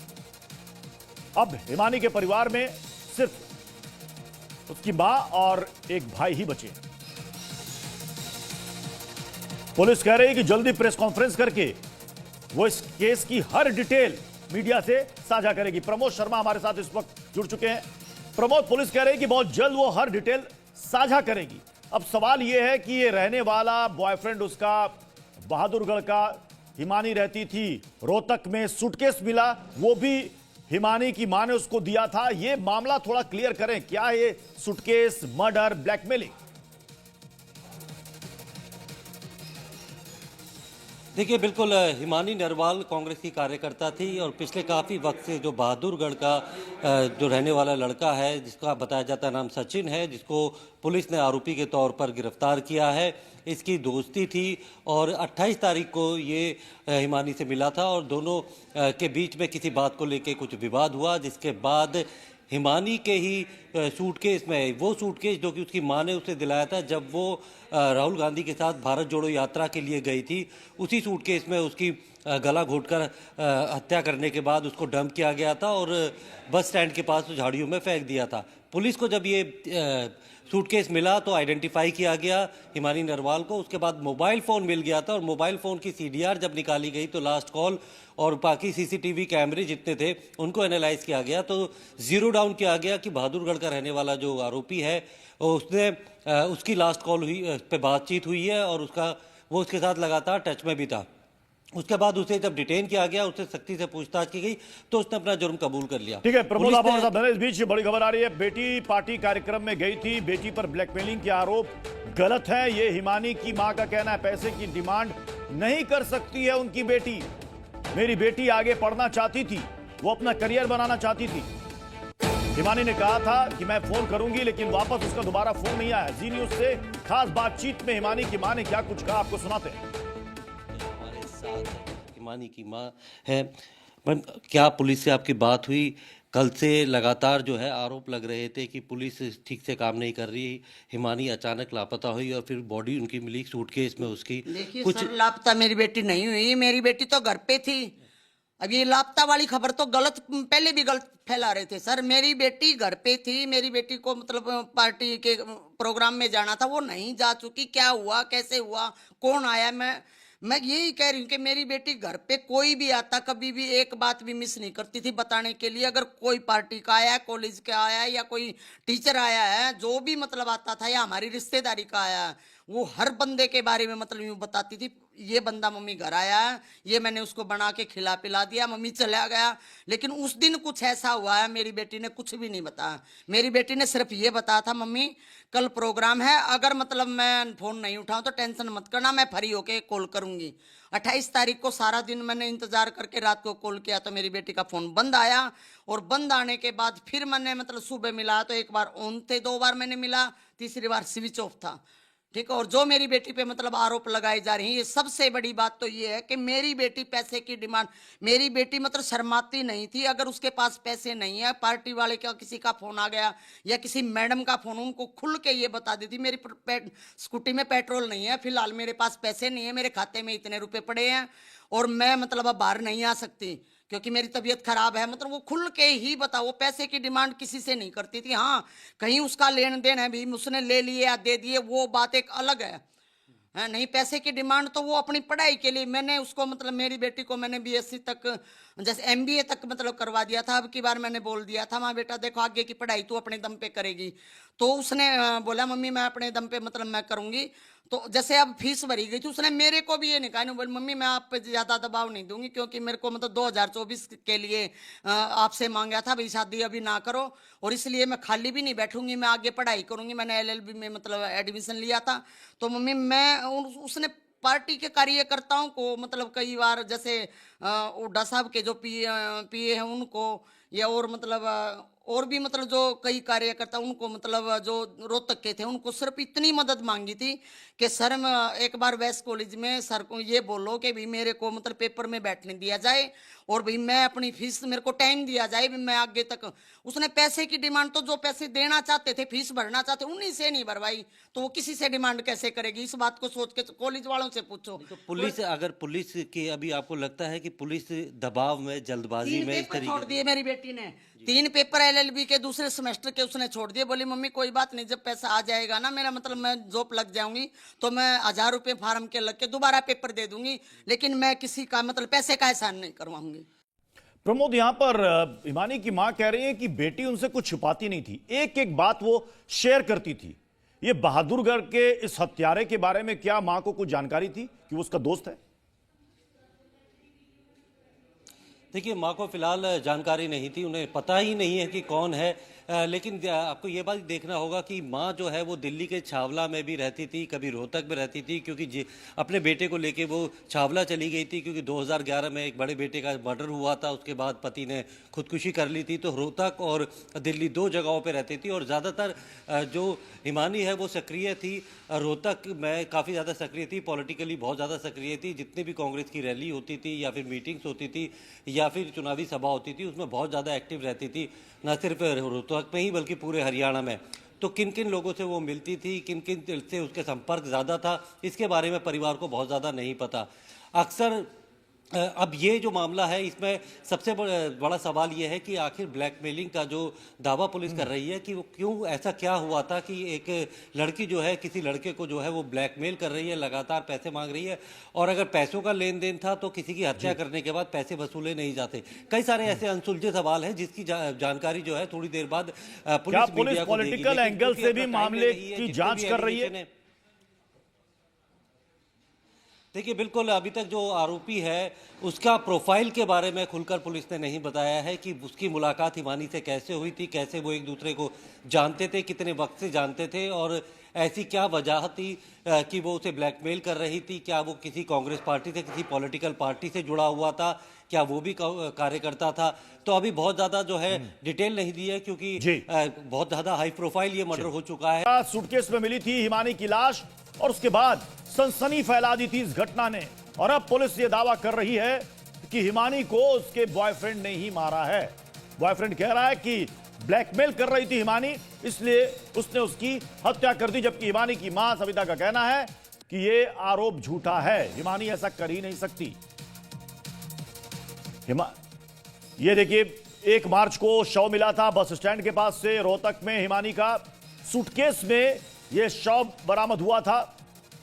अब हिमानी के परिवार में सिर्फ उसकी मां और एक भाई ही बचे। पुलिस कह रही है कि जल्दी प्रेस कॉन्फ्रेंस करके वो इस केस की हर डिटेल मीडिया से साझा करेगी। प्रमोद शर्मा हमारे साथ इस वक्त जुड़ चुके हैं। प्रमोद, पुलिस कह रही है कि बहुत जल्द वो हर डिटेल साझा करेगी। अब सवाल यह है कि ये रहने वाला बॉयफ्रेंड उसका बहादुरगढ़ का, हिमानी रहती थी रोहतक में, सूटकेस मिला वो भी हिमानी की मां ने उसको दिया था। ये मामला थोड़ा क्लियर करें, क्या ये सूटकेस, मर्डर, ब्लैकमेलिंग? देखिए, बिल्कुल हिमानी नरवाल कांग्रेस की कार्यकर्ता थी और पिछले काफ़ी वक्त से जो बहादुरगढ़ का जो रहने वाला लड़का है, जिसका बताया जाता है नाम सचिन है, जिसको पुलिस ने आरोपी के तौर पर गिरफ्तार किया है, इसकी दोस्ती थी। और 28 तारीख को ये हिमानी से मिला था और दोनों के बीच में किसी बात को लेकर कुछ विवाद हुआ, जिसके बाद हिमानी के ही सूटकेस में, वो सूटकेस जो कि उसकी मां ने उसे दिलाया था जब वो राहुल गांधी के साथ भारत जोड़ो यात्रा के लिए गई थी, उसी सूटकेस में उसकी गला घोंटकर हत्या करने के बाद उसको डंप किया गया था और बस स्टैंड के पास झाड़ियों में फेंक दिया था। पुलिस को जब ये सूटकेस मिला तो आइडेंटिफाई किया गया हिमानी नरवाल को। उसके बाद मोबाइल फ़ोन मिल गया था और मोबाइल फ़ोन की CDR जब निकाली गई तो लास्ट कॉल और बाकी CCTV कैमरे जितने थे उनको एनालाइज किया गया तो ज़ीरो डाउन किया गया कि बहादुरगढ़ का रहने वाला जो आरोपी है उसने उसकी लास्ट कॉल हुई, पे बातचीत हुई है और वो उसके साथ लगातार टच में भी था। उसके बाद उसे जब डिटेन किया गया, उससे सख्ती से पूछताछ की गई तो उसने अपना जुर्म कबूल कर लिया। ठीक है प्रमोद, आप हमारे साथ हैं। इस बीच बड़ी खबर आ रही है, बेटी पार्टी कार्यक्रम में गई थी, बेटी पर ब्लैकमेलिंग के आरोप गलत है। ये हिमानी की मां का कहना है, पैसे की डिमांड नहीं कर सकती है उनकी बेटी। मेरी बेटी आगे पढ़ना चाहती थी, वो अपना करियर बनाना चाहती थी। हिमानी ने कहा था कि मैं फोन करूंगी, लेकिन वापस उसका दोबारा फोन नहीं आया। जी न्यूज से खास बातचीत में हिमानी की मां ने क्या कुछ कहा, आपको सुनाते हैं। हमारे साथ हिमानी की मां है। मैम, क्या पुलिस से आपकी बात हुई? कल से लगातार जो है आरोप लग रहे थे कि पुलिस ठीक से काम नहीं कर रही। हिमानी अचानक लापता हुई और फिर बॉडी उनकी मिली सूटकेस में उसकी। देखिए कुछ सर, लापता मेरी बेटी नहीं हुई, मेरी बेटी तो घर पे थी। अब ये लापता वाली खबर तो गलत, पहले भी गलत फैला रहे थे सर। मेरी बेटी घर पे थी, मेरी बेटी को मतलब पार्टी के प्रोग्राम में जाना था, वो नहीं जा चुकी। क्या हुआ, कैसे हुआ, कौन आया, मैं यही कह रही हूँ कि मेरी बेटी घर पे कोई भी आता, कभी भी एक बात भी मिस नहीं करती थी बताने के लिए। अगर कोई पार्टी का आया है, कॉलेज का आया है, या कोई टीचर आया है, जो भी मतलब आता था, या हमारी रिश्तेदारी का आया है, वो हर बंदे के बारे में मतलब यूँ बताती थी, ये बंदा मम्मी घर आया है, ये मैंने उसको बना के खिला पिला दिया, मम्मी चला गया। लेकिन उस दिन कुछ ऐसा हुआ है, मेरी बेटी ने कुछ भी नहीं बताया। मेरी बेटी ने सिर्फ ये बताया था, मम्मी कल प्रोग्राम है, अगर मतलब मैं फोन नहीं उठाऊं तो टेंशन मत करना, मैं फ्री होके कॉल करूंगी। 28 तारीख को सारा दिन मैंने इंतजार करके रात को कॉल किया तो मेरी बेटी का फोन बंद आया। और बंद आने के बाद फिर मैंने मतलब सुबह मिला तो एक बार ऑन थे, 2 बार मैंने मिला, तीसरी बार स्विच ऑफ था। ठीक है। और जो मेरी बेटी पे मतलब आरोप लगाए जा रहे हैं, ये सबसे बड़ी बात तो ये है कि मेरी बेटी पैसे की डिमांड, मेरी बेटी मतलब शर्माती नहीं थी। अगर उसके पास पैसे नहीं है, पार्टी वाले का किसी का फोन आ गया या किसी मैडम का फोन, उनको खुल के ये बता देती, मेरी स्कूटी में पेट्रोल नहीं है, फिलहाल मेरे पास पैसे नहीं है, मेरे खाते में इतने रुपए पड़े हैं और मैं मतलब अब बाहर नहीं आ सकती क्योंकि मेरी तबीयत खराब है। मतलब वो खुल के ही बता, वो पैसे की डिमांड किसी से नहीं करती थी। हाँ, कहीं उसका लेन देन है भी, उसने ले लिए या दे दिए, वो बात एक अलग है। नहीं, पैसे की डिमांड तो वो अपनी पढ़ाई के लिए, मैंने उसको मतलब मेरी बेटी को मैंने बीएससी तक, जैसे एमबीए तक मतलब करवा दिया था। अब की बार मैंने बोल दिया था, माँ बेटा देखो आगे की पढ़ाई तू अपने दम पे करेगी। तो उसने बोला मम्मी मैं अपने दम पे मतलब मैं करूंगी। तो जैसे अब फीस भरी गई थी, उसने मेरे को भी ये नहीं कहा, नहीं बोली मम्मी मैं आप पे ज्यादा दबाव नहीं दूंगी, क्योंकि मेरे को मतलब 2024 के लिए आपसे मांगा था भाई शादी अभी ना करो, और इसलिए मैं खाली भी नहीं बैठूंगी, मैं आगे पढ़ाई करूंगी। मैंने एलएलबी में मतलब एडमिशन लिया था। तो मम्मी मैं उसने पार्टी के कार्यकर्ताओं को मतलब कई बार, जैसे हुड्डा साहब के जो पीए हैं उनको, या और मतलब और भी मतलब जो कई कार्यकर्ता उनको मतलब जो रोहतक के थे, उनको सिर्फ इतनी मदद मांगी थी कि सर मैं एक बार वेस्ट कॉलेज में सर को ये बोलो कि भाई मेरे को मतलब पेपर में बैठने दिया जाए और भाई मैं अपनी फीस, मेरे को टाइम दिया जाए भी मैं आगे तक। उसने पैसे की डिमांड तो जो पैसे देना चाहते थे, फीस भरना चाहते, उन्हीं से नहीं भरवाई, तो वो किसी से डिमांड कैसे करेगी? इस बात को सोच के कॉलेज वालों से पूछो। तो पुलिस, अगर पुलिस की अभी आपको लगता है कि पुलिस दबाव में, जल्दबाजी में इस छोड़ तरीके दिए मेरी बेटी ने, 3 पेपर एलएलबी के दूसरे सेमेस्टर के उसने छोड़ दिए। बोली मम्मी कोई बात नहीं, जब पैसा आ जाएगा ना मेरा मतलब मैं जॉब लग जाऊंगी तो मैं 1000 रुपये फार्म के लग के दोबारा पेपर दे दूंगी, लेकिन मैं किसी का मतलब पैसे का एहसान नहीं करवाऊंगी। प्रमोद, यहां पर हिमानी की मां कह रही है कि बेटी उनसे कुछ छुपाती नहीं थी, एक एक बात वो शेयर करती थी। ये बहादुरगढ़ के इस हत्यारे के बारे में क्या मां को कुछ जानकारी थी कि वो उसका दोस्त है? देखिए, माँ को फिलहाल जानकारी नहीं थी, उन्हें पता ही नहीं है कि कौन है। लेकिन आपको ये बात देखना होगा कि माँ जो है वो दिल्ली के छावला में भी रहती थी, कभी रोहतक में रहती थी, क्योंकि अपने बेटे को लेके वो छावला चली गई थी, क्योंकि 2011 में एक बड़े बेटे का मर्डर हुआ था। उसके बाद पति ने खुदकुशी कर ली थी। तो रोहतक और दिल्ली 2 जगहों पर रहती थी। और ज़्यादातर जो हिमानी है वो सक्रिय थी, रोहतक में काफ़ी ज़्यादा सक्रिय थी, पॉलिटिकली बहुत ज़्यादा सक्रिय थी। जितनी भी कांग्रेस की रैली होती थी या फिर मीटिंग्स होती थी या फिर चुनावी सभा होती थी, उसमें बहुत ज़्यादा एक्टिव रहती थी, न सिर्फ रोहतक में ही बल्कि पूरे हरियाणा में। तो किन किन लोगों से वो मिलती थी, किन किन से उसके संपर्क ज़्यादा था, इसके बारे में परिवार को बहुत ज़्यादा नहीं पता। अक्सर अब ये जो मामला है, इसमें सबसे बड़ा सवाल ये है कि आखिर ब्लैकमेलिंग का जो दावा पुलिस कर रही है कि वो क्यों, ऐसा क्या हुआ था कि एक लड़की जो है किसी लड़के को जो है वो ब्लैकमेल कर रही है, लगातार पैसे मांग रही है, और अगर पैसों का लेन देन था तो किसी की हत्या करने के बाद पैसे वसूले नहीं जाते। कई सारे ऐसे अनसुलझे सवाल हैं जिसकी जानकारी जो है थोड़ी देर बाद पुलिस मीडिया को देगी। पॉलिटिकल एंगल से भी मामले की जांच कर रही है? देखिए, बिल्कुल अभी तक जो आरोपी है उसका प्रोफाइल के बारे में खुलकर पुलिस ने नहीं बताया है कि उसकी मुलाकात हिमानी से कैसे हुई थी, कैसे वो एक दूसरे को जानते थे, कितने वक्त से जानते थे, और ऐसी क्या वजह थी कि वो उसे ब्लैकमेल कर रही थी। क्या वो किसी कांग्रेस पार्टी से, किसी पॉलिटिकल पार्टी से जुड़ा हुआ था, क्या वो भी कार्यकर्ता था? तो अभी बहुत ज्यादा जो है डिटेल नहीं दी है, क्योंकि जी। बहुत ज्यादा हाई प्रोफाइल ये मर्डर हो चुका है। सूटकेस में मिली थी हिमानी की लाश और उसके बाद सनसनी फैला दी थी इस घटना ने। और अब पुलिस ये दावा कर रही है कि हिमानी को उसके बॉयफ्रेंड ने ही मारा है। बॉयफ्रेंड कह रहा है कि ब्लैकमेल कर रही थी हिमानी, इसलिए उसने उसकी हत्या कर दी। जबकि हिमानी की मां सविता का कहना है कि यह आरोप झूठा है, हिमानी ऐसा कर ही नहीं सकती। ये देखिए, 1 मार्च को शव मिला था बस स्टैंड के पास से रोहतक में हिमानी का। सूटकेस में यह शव बरामद हुआ था।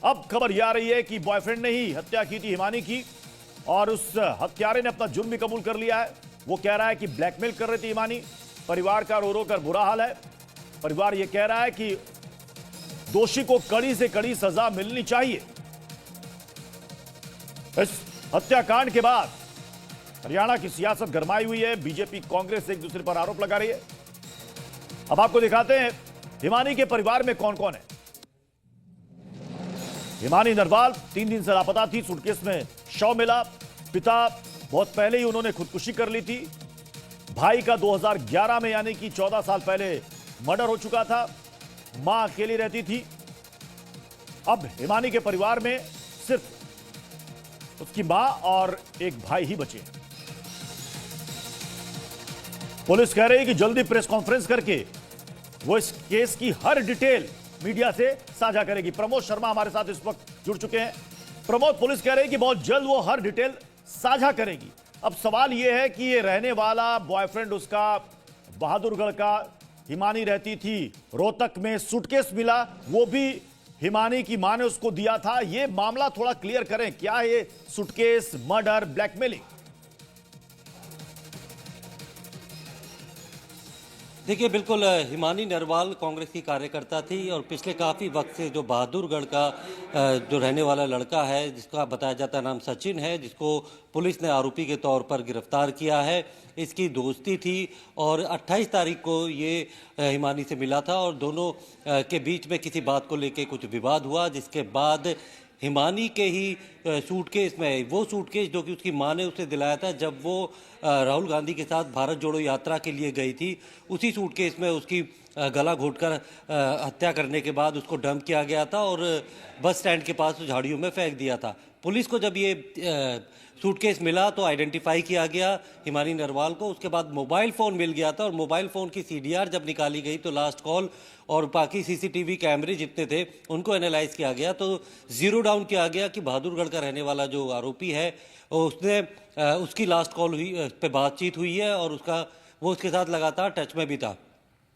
अब खबर यह आ रही है कि बॉयफ्रेंड ने ही हत्या की थी हिमानी की और उस हत्यारे ने अपना जुर्म भी कबूल कर लिया है। वो कह रहा है कि ब्लैकमेल कर रही थी हिमानी। परिवार का रो रो कर बुरा हाल है। परिवार यह कह रहा है कि दोषी को कड़ी से कड़ी सजा मिलनी चाहिए। इस हत्याकांड के बाद हरियाणा की सियासत गरमाई हुई है। बीजेपी कांग्रेस एक दूसरे पर आरोप लगा रही है। अब आपको दिखाते हैं हिमानी के परिवार में कौन कौन है। हिमानी नरवाल 3 दिन से लापता थी। सूटकेस में शव मिला। पिता बहुत पहले ही उन्होंने खुदकुशी कर ली थी। भाई का 2011 में यानी कि 14 साल पहले मर्डर हो चुका था। मां अकेली रहती थी। अब हिमानी के परिवार में सिर्फ उसकी मां और एक भाई ही बचे। पुलिस कह रही है कि जल्दी प्रेस कॉन्फ्रेंस करके वो इस केस की हर डिटेल मीडिया से साझा करेगी। प्रमोद शर्मा हमारे साथ इस वक्त जुड़ चुके हैं। प्रमोद, पुलिस कह रही है कि बहुत जल्द वो हर डिटेल साझा करेगी। अब सवाल यह है कि ये रहने वाला बॉयफ्रेंड उसका बहादुरगढ़ का, हिमानी रहती थी रोहतक में, सूटकेस मिला वो भी हिमानी की मां ने उसको दिया था। ये मामला थोड़ा क्लियर करें, क्या है ये सूटकेस, मर्डर, ब्लैकमेलिंग? देखिए, बिल्कुल हिमानी नरवाल कांग्रेस की कार्यकर्ता थी और पिछले काफ़ी वक्त से जो बहादुरगढ़ का जो रहने वाला लड़का है, जिसका बताया जाता है नाम सचिन है, जिसको पुलिस ने आरोपी के तौर पर गिरफ्तार किया है, इसकी दोस्ती थी। और 28 तारीख को ये हिमानी से मिला था और दोनों के बीच में किसी बात को लेकर कुछ विवाद हुआ, जिसके बाद हिमानी के ही सूटकेस में, वो सूटकेस जो कि उसकी मां ने उसे दिलाया था जब वो राहुल गांधी के साथ भारत जोड़ो यात्रा के लिए गई थी, उसी सूटकेस में उसकी गला घोंटकर हत्या करने के बाद उसको डंप किया गया था और बस स्टैंड के पास झाड़ियों में फेंक दिया था। पुलिस को जब ये सूटकेस मिला तो आइडेंटिफाई किया गया हिमानी नरवाल को। उसके बाद मोबाइल फ़ोन मिल गया था और मोबाइल फ़ोन की CDR जब निकाली गई तो लास्ट कॉल और बाकी CCTV कैमरे जितने थे उनको एनालाइज किया गया तो जीरो डाउन किया गया कि बहादुरगढ़ का रहने वाला जो आरोपी है उसने उसकी लास्ट कॉल हुई, पे बातचीत हुई है और वो उसके साथ लगातार टच में भी था।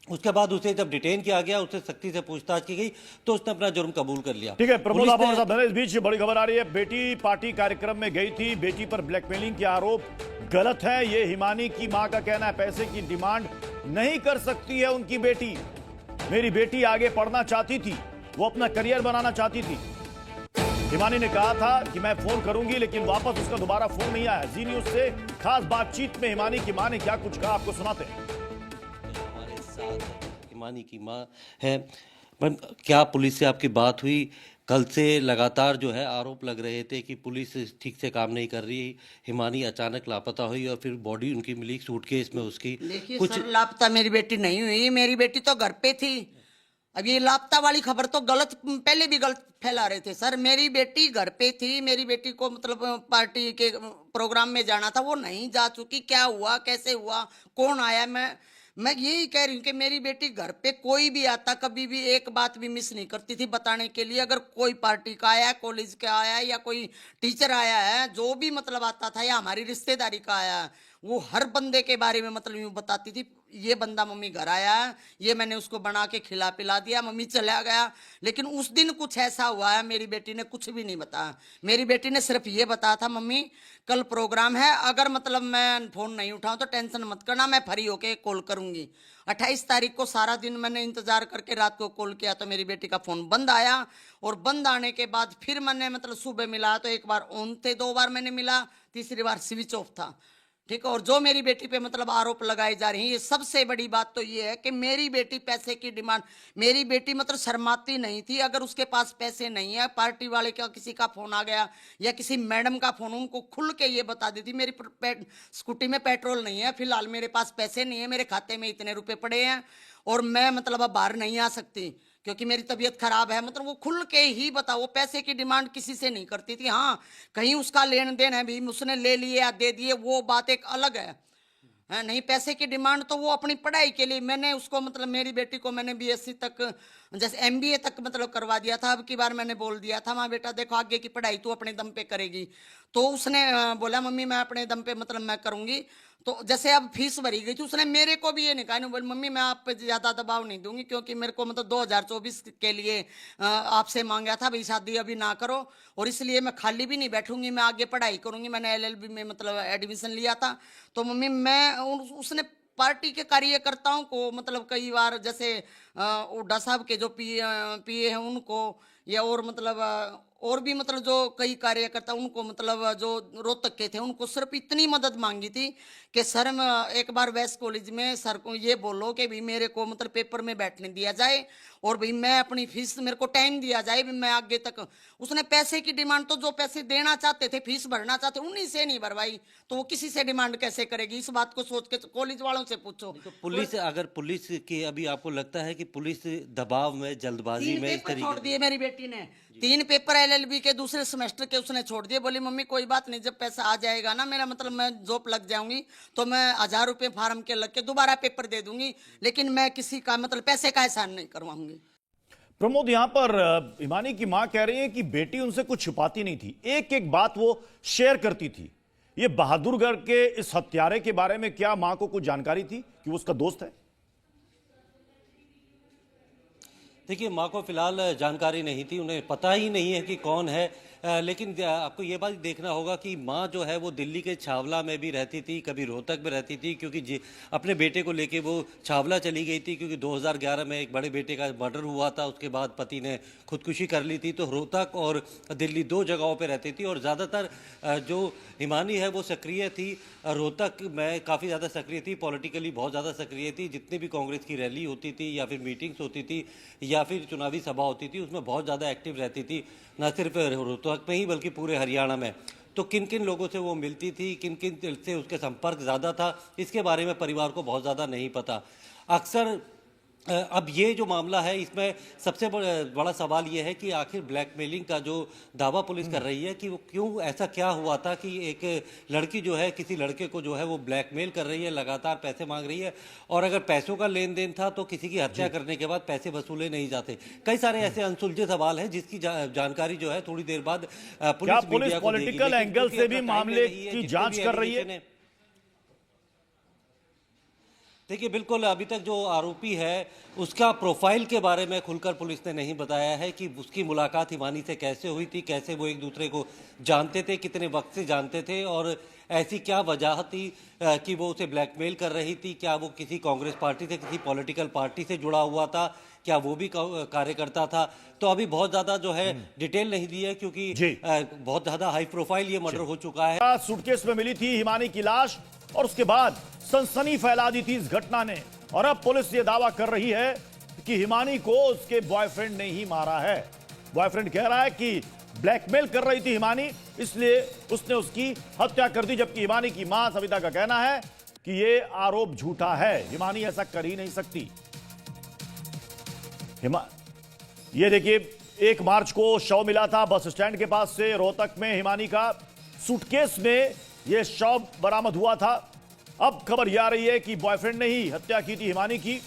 उसके बाद उसे जब डिटेन किया गया, उससे सख्ती से पूछताछ की गई तो उसने अपना जुर्म कबूल कर लिया। ठीक है प्रमोद, आप हमारे साथ हैं। इस बीच बड़ी खबर आ रही है, बेटी पार्टी कार्यक्रम में गई थी, बेटी पर ब्लैकमेलिंग के आरोप गलत है। ये हिमानी की मां का कहना है, पैसे की डिमांड नहीं कर सकती है उनकी बेटी। मेरी बेटी आगे पढ़ना चाहती थी, वो अपना करियर बनाना चाहती थी। हिमानी ने कहा था कि मैं फोन करूंगी, लेकिन वापस उसका दोबारा फोन नहीं आया। जी न्यूज से खास बातचीत में हिमानी की मां ने क्या कुछ कहा, आपको सुनाते हैं। हिमानी की मां है, क्या पुलिस से आपकी बात हुई? कल से लगातार जो है आरोप लग रहे थे कि पुलिस ठीक से काम नहीं कर रही। हिमानी अचानक लापता हुई और फिर बॉडी उनकी मिली सूटकेस में उसकी। देखिए कुछ सर, लापता मेरी बेटी नहीं हुई, मेरी बेटी तो घर पे थी। अब ये लापता वाली खबर तो गलत, पहले भी गलत फैला रहे थे सर। मेरी बेटी घर पे थी, मेरी बेटी को मतलब पार्टी के प्रोग्राम में जाना था, वो नहीं जा चुकी। क्या हुआ, कैसे हुआ, कौन आया, मैं यही कह रही हूँ कि मेरी बेटी घर पे कोई भी आता, कभी भी एक बात भी मिस नहीं करती थी बताने के लिए। अगर कोई पार्टी का आया, कॉलेज का आया या कोई टीचर आया है, जो भी मतलब आता था, या हमारी रिश्तेदारी का आया है, वो हर बंदे के बारे में मतलब यूँ बताती थी, ये बंदा मम्मी घर आया है, ये मैंने उसको बना के खिला पिला दिया, मम्मी चला गया। लेकिन उस दिन कुछ ऐसा हुआ है, मेरी बेटी ने कुछ भी नहीं बताया। मेरी बेटी ने सिर्फ ये बताया था, मम्मी कल प्रोग्राम है, अगर मतलब मैं फ़ोन नहीं उठाऊं तो टेंशन मत करना, मैं फ्री होके कॉल करूंगी। 28 तारीख को सारा दिन मैंने इंतज़ार करके रात को कॉल किया तो मेरी बेटी का फ़ोन बंद आया, और बंद आने के बाद फिर मैंने मतलब सुबह मिला तो एक बार ऑन थे, 2 बार मैंने मिला, तीसरी बार स्विच ऑफ था। ठीक है। और जो मेरी बेटी पे मतलब आरोप लगाए जा रहे हैं, ये सबसे बड़ी बात तो ये है कि मेरी बेटी पैसे की डिमांड, मेरी बेटी मतलब शर्माती नहीं थी। अगर उसके पास पैसे नहीं है, पार्टी वाले का किसी का फोन आ गया या किसी मैडम का फोन, उनको खुल के ये बता देती मेरी स्कूटी में पेट्रोल नहीं है, फिलहाल मेरे पास पैसे नहीं है, मेरे खाते में इतने रुपए पड़े हैं और मैं मतलब अब बाहर नहीं आ सकती क्योंकि मेरी तबीयत खराब है। मतलब वो खुल के ही बताओ, पैसे की डिमांड किसी से नहीं करती थी। हाँ, कहीं उसका लेन देन है भी, उसने ले लिए या दे दिए, वो बात एक अलग है नहीं। पैसे की डिमांड तो वो अपनी पढ़ाई के लिए, मैंने उसको मतलब मेरी बेटी को मैंने बीएससी तक, जैसे एमबीए तक मतलब करवा दिया था। अब की बार मैंने बोल दिया था, माँ बेटा देखो आगे की पढ़ाई तू अपने दम पे करेगी। तो उसने बोला मम्मी मैं अपने दम पे मतलब मैं करूंगी। तो जैसे अब फीस भरी गई थी, उसने मेरे को भी ये नहीं कहा, बोली मम्मी मैं आप पे ज्यादा दबाव नहीं दूंगी क्योंकि मेरे को मतलब 2024 के लिए आपसे मांगा था भाई शादी अभी ना करो, और इसलिए मैं खाली भी नहीं बैठूंगी, मैं आगे पढ़ाई करूंगी। मैंने एलएलबी में मतलब एडमिशन लिया था। तो मम्मी मैं उसने पार्टी के कार्यकर्ताओं को मतलब कई बार जैसे हुड्डा साहब के जो पीए हैं उनको, या और मतलब और भी मतलब जो कई कार्यकर्ता उनको मतलब जो रोहतक के थे उनको सिर्फ इतनी मदद मांगी थी कि सर एक बार वेस्ट कॉलेज में सर को ये बोलो कि भाई मेरे को मतलब पेपर में बैठने दिया जाए और भाई मैं अपनी फीस, मेरे को टाइम दिया जाए भी मैं आगे तक। उसने पैसे की डिमांड तो जो पैसे देना चाहते थे, फीस भरना चाहते, उन्हीं से नहीं भरवाई, तो वो किसी से डिमांड कैसे करेगी? इस बात को सोच के कॉलेज वालों से पूछो। तो पुलिस, अगर पुलिस की अभी आपको लगता है कि पुलिस दबाव में, जल्दबाजी में इस तरीके छोड़ दिए मेरी बेटी ने, 3 पेपर एलएलबी के दूसरे सेमेस्टर के उसने छोड़ दिए। बोली मम्मी कोई बात नहीं, जब पैसा आ जाएगा ना मेरा मतलब मैं जॉब लग जाऊंगी तो मैं 1000 रुपये फार्म के लग के दोबारा पेपर दे दूंगी, लेकिन मैं किसी का मतलब पैसे का एहसान नहीं करवाऊंगी। प्रमोद, यहां पर हिमानी की मां कह रही है कि बेटी उनसे कुछ छुपाती नहीं थी, एक एक बात वो शेयर करती थी। ये बहादुरगढ़ के इस हत्यारे के बारे में क्या मां को कुछ जानकारी थी कि वो उसका दोस्त है? देखिए, माँ को फिलहाल जानकारी नहीं थी, उन्हें पता ही नहीं है कि कौन है। लेकिन आपको ये बात देखना होगा कि माँ जो है वो दिल्ली के छावला में भी रहती थी, कभी रोहतक में रहती थी, क्योंकि अपने बेटे को लेके वो छावला चली गई थी क्योंकि 2011 में एक बड़े बेटे का मर्डर हुआ था। उसके बाद पति ने खुदकुशी कर ली थी। तो रोहतक और दिल्ली 2 जगहों पे रहती थी और ज़्यादातर जो हिमानी है वो सक्रिय थी। रोहतक में काफ़ी ज़्यादा सक्रिय थी, पॉलिटिकली बहुत ज़्यादा सक्रिय थी। जितनी भी कांग्रेस की रैली होती थी या फिर मीटिंग्स होती थी या फिर चुनावी सभा होती थी, उसमें बहुत ज़्यादा एक्टिव रहती थी, न सिर्फ रोहतक में ही बल्कि पूरे हरियाणा में। तो किन किन लोगों से वो मिलती थी, किन किन से उसके संपर्क ज़्यादा था, इसके बारे में परिवार को बहुत ज़्यादा नहीं पता। अक्सर अब ये जो मामला है इसमें सबसे बड़ा सवाल ये है कि आखिर ब्लैकमेलिंग का जो दावा पुलिस कर रही है कि वो क्यों, ऐसा क्या हुआ था कि एक लड़की जो है किसी लड़के को जो है वो ब्लैकमेल कर रही है, लगातार पैसे मांग रही है, और अगर पैसों का लेन देन था तो किसी की हत्या करने के बाद पैसे वसूले नहीं जाते। कई सारे ऐसे अनसुलझे सवाल हैं जिसकी जानकारी जो है थोड़ी देर बाद पुलिस पॉलिटिकल एंगल से भी मामले की जांच कर रही है? देखिए, बिल्कुल अभी तक जो आरोपी है उसका प्रोफाइल के बारे में खुलकर पुलिस ने नहीं बताया है कि उसकी मुलाकात हिमानी से कैसे हुई थी, कैसे वो एक दूसरे को जानते थे, कितने वक्त से जानते थे, और ऐसी क्या वजह थी कि वो उसे ब्लैकमेल कर रही थी। क्या वो किसी कांग्रेस पार्टी से, किसी पॉलिटिकल पार्टी से जुड़ा हुआ था, क्या वो भी कार्यकर्ता था? तो अभी बहुत ज़्यादा जो है डिटेल नहीं दी है क्योंकि बहुत ज़्यादा हाई प्रोफाइल ये मर्डर हो चुका है। सूटकेस में मिली थी हिमानी की लाश और उसके बाद सनसनी फैला दी थी इस घटना ने, और अब पुलिस ये दावा कर रही है कि हिमानी को उसके बॉयफ्रेंड ने ही मारा है। बॉयफ्रेंड कह रहा है कि ब्लैकमेल कर रही थी हिमानी, इसलिए उसने उसकी हत्या कर दी, जबकि हिमानी की मां सविता का कहना है कि ये आरोप झूठा है, हिमानी ऐसा कर ही नहीं सकती। ये देखिए, 1 मार्च को शव मिला था बस स्टैंड के पास से रोहतक में हिमानी का, सूटकेस में यह शव बरामद हुआ था। अब खबर यह आ रही है कि बॉयफ्रेंड ने ही हत्या की थी हिमानी की,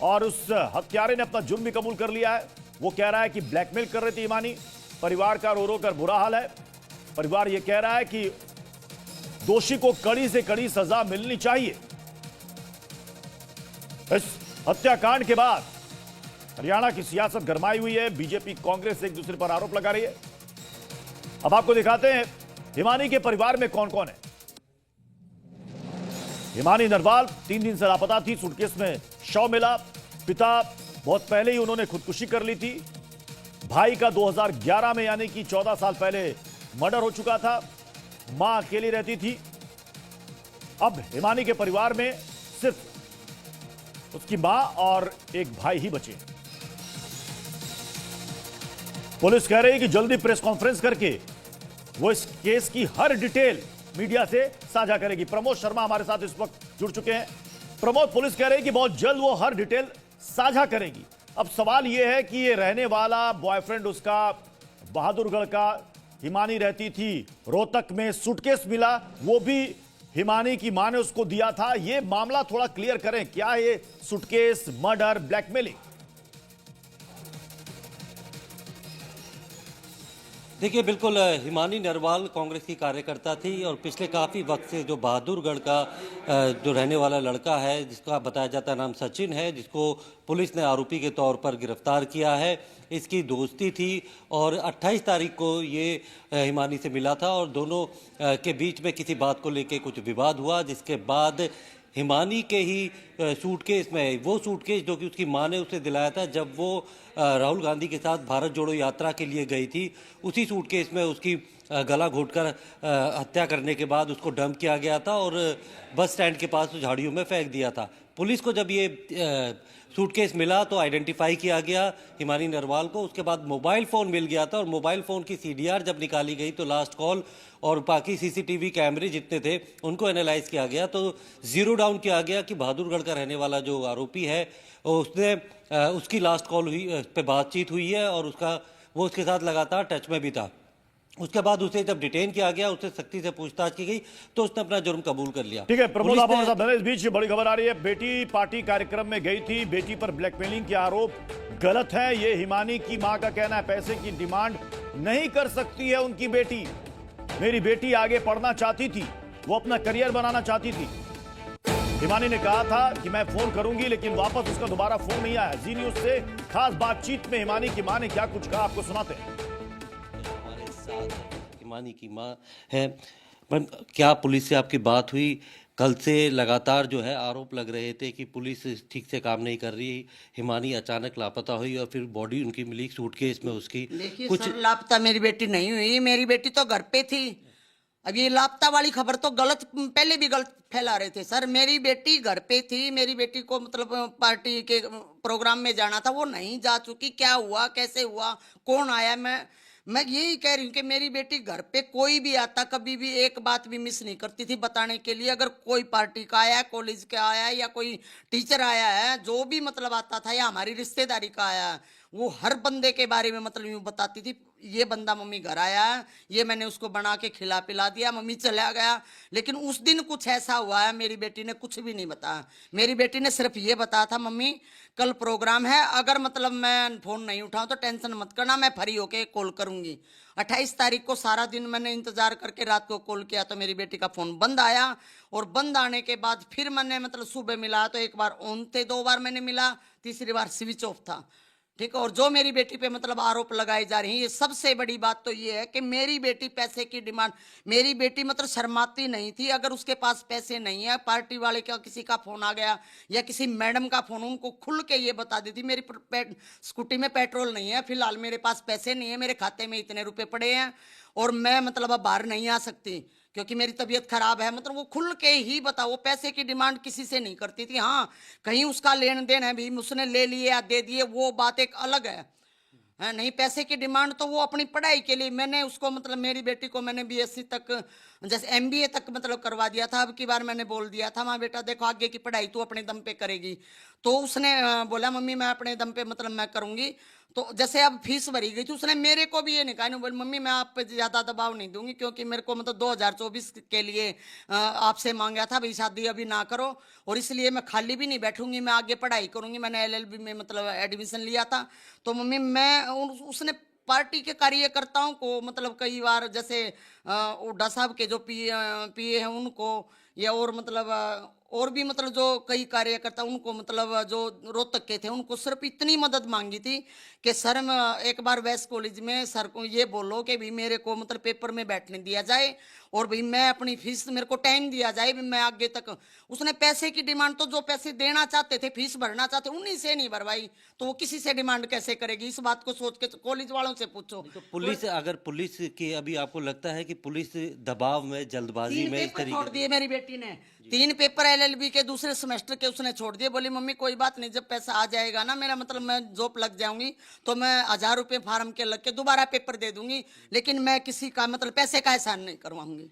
और उस हत्यारे ने अपना जुर्म भी कबूल कर लिया है। वो कह रहा है कि ब्लैकमेल कर रही थी हिमानी। परिवार का रो रो कर बुरा हाल है। परिवार यह कह रहा है कि दोषी को कड़ी से कड़ी सजा मिलनी चाहिए। इस हत्याकांड के बाद हरियाणा की सियासत गरमाई हुई है। बीजेपी कांग्रेस एक दूसरे पर आरोप लगा रही है। अब आपको दिखाते हैं हिमानी के परिवार में कौन कौन है। हिमानी नरवाल 3 दिन से लापता थी, सूटकेस में शव मिला। पिता बहुत पहले ही उन्होंने खुदकुशी कर ली थी। भाई का 2011 में यानी कि 14 साल पहले मर्डर हो चुका था। मां अकेली रहती थी। अब हिमानी के परिवार में सिर्फ उसकी मां और एक भाई ही बचे। पुलिस कह रही है कि जल्दी प्रेस कॉन्फ्रेंस करके वो इस केस की हर डिटेल मीडिया से साझा करेगी। प्रमोद शर्मा हमारे साथ इस वक्त जुड़ चुके हैं। प्रमोद, पुलिस कह रही है कि बहुत जल्द वो हर डिटेल साझा करेगी। अब सवाल यह है कि ये रहने वाला बॉयफ्रेंड उसका बहादुरगढ़ का, हिमानी रहती थी रोहतक में, सूटकेस मिला वो भी हिमानी की मां ने उसको दिया था। ये मामला थोड़ा क्लियर करें, क्या ये सूटकेस, मर्डर, ब्लैकमेलिंग? देखिए, बिल्कुल हिमानी नरवाल कांग्रेस की कार्यकर्ता थी और पिछले काफ़ी वक्त से जो बहादुरगढ़ का जो रहने वाला लड़का है, जिसका बताया जाता नाम सचिन है, जिसको पुलिस ने आरोपी के तौर पर गिरफ्तार किया है, इसकी दोस्ती थी और 28 तारीख को ये हिमानी से मिला था और दोनों के बीच में किसी बात को लेकर कुछ विवाद हुआ, जिसके बाद हिमानी के ही सूटकेस में, वो सूटकेस जो कि उसकी मां ने उसे दिलाया था जब वो राहुल गांधी के साथ भारत जोड़ो यात्रा के लिए गई थी, उसी सूटकेस में उसकी गला घोंटकर हत्या करने के बाद उसको डंप किया गया था और बस स्टैंड के पास झाड़ियों में फेंक दिया था। पुलिस को जब ये सूटकेस मिला तो आइडेंटिफाई किया गया हिमानी नरवाल को। उसके बाद मोबाइल फ़ोन मिल गया था और मोबाइल फ़ोन की सीडीआर जब निकाली गई तो लास्ट कॉल और बाकी सीसीटीवी कैमरे जितने थे उनको एनालाइज किया गया तो जीरो डाउन किया गया कि बहादुरगढ़ का रहने वाला जो आरोपी है उसने उसकी लास्ट कॉल हुई पे बातचीत हुई है और वो उसके साथ लगातार टच में भी था। उसके बाद उसे जब डिटेन किया गया, उससे सख्ती से पूछताछ की गई तो उसने अपना जुर्म कबूल कर लिया। ठीक है प्रमोद, आप हमारे साथ बने। इस बीच बड़ी खबर आ रही है, बेटी पार्टी कार्यक्रम में गई थी, बेटी पर ब्लैकमेलिंग के आरोप गलत है। ये हिमानी की मां का कहना है, पैसे की डिमांड नहीं कर सकती है उनकी बेटी। मेरी बेटी आगे पढ़ना चाहती थी, वो अपना करियर बनाना चाहती थी। हिमानी ने कहा था कि मैं फोन करूंगी, लेकिन वापस उसका दोबारा फोन नहीं आया। जी न्यूज से खास बातचीत में हिमानी की मां ने क्या कुछ कहा, आपको सुनाते हैं। हमारे साथ हिमानी की मां है। क्या पुलिस से आपकी बात हुई? कल से लगातार जो है आरोप लग रहे थे कि पुलिस ठीक से काम नहीं कर रही, हिमानी अचानक लापता हुई और फिर बॉडी उनकी मिली सूटकेस में उसकी। देखिए कुछ सर, लापता मेरी बेटी नहीं हुई, मेरी बेटी तो घर पे थी। अब ये लापता वाली खबर तो गलत, पहले भी गलत फैला रहे थे सर। मेरी बेटी घर पे थी, मेरी बेटी को मतलब पार्टी के प्रोग्राम में जाना था, वो नहीं जा चुकी। क्या हुआ, कैसे हुआ, कौन आया, मैं यही कह रही हूँ कि मेरी बेटी घर पे कोई भी आता, कभी भी एक बात भी मिस नहीं करती थी बताने के लिए। अगर कोई पार्टी का आया, कॉलेज का आया या कोई टीचर आया है, जो भी मतलब आता था या हमारी रिश्तेदारी का आया है, वो हर बंदे के बारे में मतलब यूँ बताती थी, ये बंदा मम्मी घर आया है, ये मैंने उसको बना के खिला पिला दिया, मम्मी चला गया। लेकिन उस दिन कुछ ऐसा हुआ है, मेरी बेटी ने कुछ भी नहीं बताया। मेरी बेटी ने सिर्फ ये बताया था, मम्मी कल प्रोग्राम है, अगर मतलब मैं फ़ोन नहीं उठाऊं तो टेंशन मत करना, मैं फ्री होके कॉल करूंगी। 28 तारीख को सारा दिन मैंने इंतजार करके रात को कॉल किया तो मेरी बेटी का फ़ोन बंद आया और बंद आने के बाद फिर मैंने मतलब सुबह मिला तो एक बार ऑन थे, 2 बार मैंने मिला, तीसरी बार स्विच ऑफ था। ठीक है। और जो मेरी बेटी पे मतलब आरोप लगाए जा रहे हैं, ये सबसे बड़ी बात तो ये है कि मेरी बेटी पैसे की डिमांड, मेरी बेटी मतलब शर्माती नहीं थी। अगर उसके पास पैसे नहीं है, पार्टी वाले का किसी का फोन आ गया या किसी मैडम का फोन, उनको खुल के ये बता देती मेरी स्कूटी में पेट्रोल नहीं है, फिलहाल मेरे पास पैसे नहीं है, मेरे खाते में इतने रुपए पड़े हैं और मैं मतलब अब बाहर नहीं आ सकती क्योंकि मेरी तबीयत खराब है। मतलब वो खुल के ही बताओ, वो पैसे की डिमांड किसी से नहीं करती थी। हाँ, कहीं उसका लेन देन है भी, उसने ले लिए या दे दिए, वो बात एक अलग है। नहीं, पैसे की डिमांड तो वो अपनी पढ़ाई के लिए, मैंने उसको मतलब मेरी बेटी को मैंने बीएससी तक, जैसे एमबीए तक मतलब करवा दिया था। अब की बार मैंने बोल दिया था, माँ बेटा देखो आगे की पढ़ाई तू अपने दम पे करेगी। तो उसने बोला मम्मी मैं अपने दम पे मतलब मैं करूँगी। तो जैसे अब फीस भरी गई थी, उसने मेरे को भी ये नहीं कहा, नहीं बोली मम्मी मैं आप पे ज़्यादा दबाव नहीं दूंगी क्योंकि मेरे को मतलब 2024 के लिए आपसे मांगा था भाई शादी अभी ना करो और इसलिए मैं खाली भी नहीं बैठूंगी, मैं आगे पढ़ाई करूंगी। मैंने एलएलबी में मतलब एडमिशन लिया था। तो मम्मी मैं उसने पार्टी के कार्यकर्ताओं को मतलब कई बार जैसे हुड्डा साहब के जो पीए हैं उनको, या और मतलब और भी मतलब जो कई कार्यकर्ता उनको मतलब जो रोहतक के थे उनको सिर्फ इतनी मदद मांगी थी कि सर एक बार वेस्ट कॉलेज में सर को ये बोलो कि भाई मेरे को मतलब पेपर में बैठने दिया जाए और भाई मैं अपनी फीस, मेरे को टाइम दिया जाए, मैं आगे तक। उसने पैसे की डिमांड तो जो पैसे देना चाहते थे, फीस भरना चाहते, उन्हीं से नहीं भरवाई, तो वो किसी से डिमांड कैसे करेगी? इस बात को सोच के कॉलेज वालों से पूछो। तो पुलिस, अगर पुलिस की अभी आपको लगता है कि पुलिस दबाव में, जल्दबाजी में इस तरीके छोड़ दिए मेरी बेटी ने, 3 पेपर एलएलबी के दूसरे सेमेस्टर के उसने छोड़ दिए। बोली मम्मी कोई बात नहीं, जब पैसा आ जाएगा ना मेरा मतलब मैं जॉब लग जाऊंगी तो मैं 1000 रुपये फार्म के लग के दोबारा पेपर दे दूंगी, लेकिन मैं किसी का मतलब पैसे का एहसान नहीं करवाऊंगी।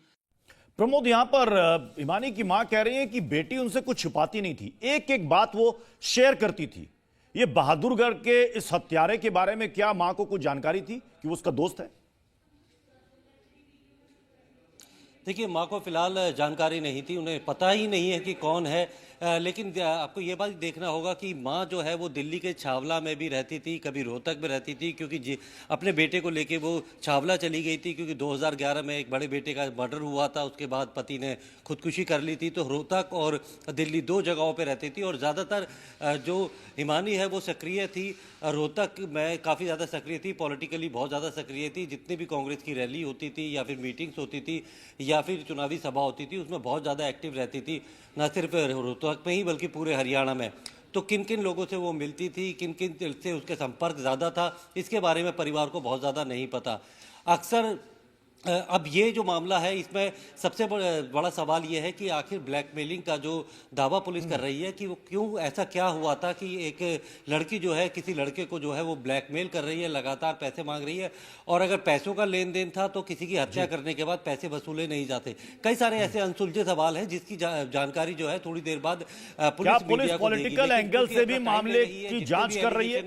प्रमोद, यहां पर हिमानी की मां कह रही है कि बेटी उनसे कुछ छिपाती नहीं थी, एक एक बात वो शेयर करती थी। ये बहादुरगढ़ के इस हत्यारे के बारे में क्या मां को कुछ जानकारी थी कि वो उसका दोस्त है? देखिए, माँ को फिलहाल जानकारी नहीं थी, उन्हें पता ही नहीं है कि कौन है। लेकिन आपको ये बात देखना होगा कि माँ जो है वो दिल्ली के छावला में भी रहती थी, कभी रोहतक में रहती थी, क्योंकि अपने बेटे को लेके वो छावला चली गई थी, क्योंकि 2011 में एक बड़े बेटे का मर्डर हुआ था। उसके बाद पति ने खुदकुशी कर ली थी। तो रोहतक और दिल्ली 2 जगहों पर रहती थी और ज़्यादातर जो हिमानी है वो सक्रिय थी। रोहतक में काफ़ी ज़्यादा सक्रिय थी, पॉलिटिकली बहुत ज़्यादा सक्रिय थी। जितनी भी कांग्रेस की रैली होती थी या फिर मीटिंग्स होती थी या फिर चुनावी सभा होती थी, उसमें बहुत ज़्यादा एक्टिव रहती थी, न सिर्फ रोहतक में ही बल्कि पूरे हरियाणा में। तो किन किन लोगों से वो मिलती थी, किन किन से उसके संपर्क ज़्यादा था, इसके बारे में परिवार को बहुत ज़्यादा नहीं पता। अक्सर अब ये जो मामला है इसमें सबसे बड़ा सवाल ये है कि आखिर ब्लैकमेलिंग का जो दावा पुलिस कर रही है कि वो क्यों, ऐसा क्या हुआ था कि एक लड़की जो है किसी लड़के को जो है वो ब्लैकमेल कर रही है, लगातार पैसे मांग रही है, और अगर पैसों का लेन देन था तो किसी की हत्या करने के बाद पैसे वसूले नहीं जाते। कई सारे ऐसे अनसुलझे सवाल हैं जिसकी जानकारी जो है थोड़ी देर बाद क्या पुलिस पुलिस पॉलिटिकल एंगल से भी मामले की जांच कर रही है?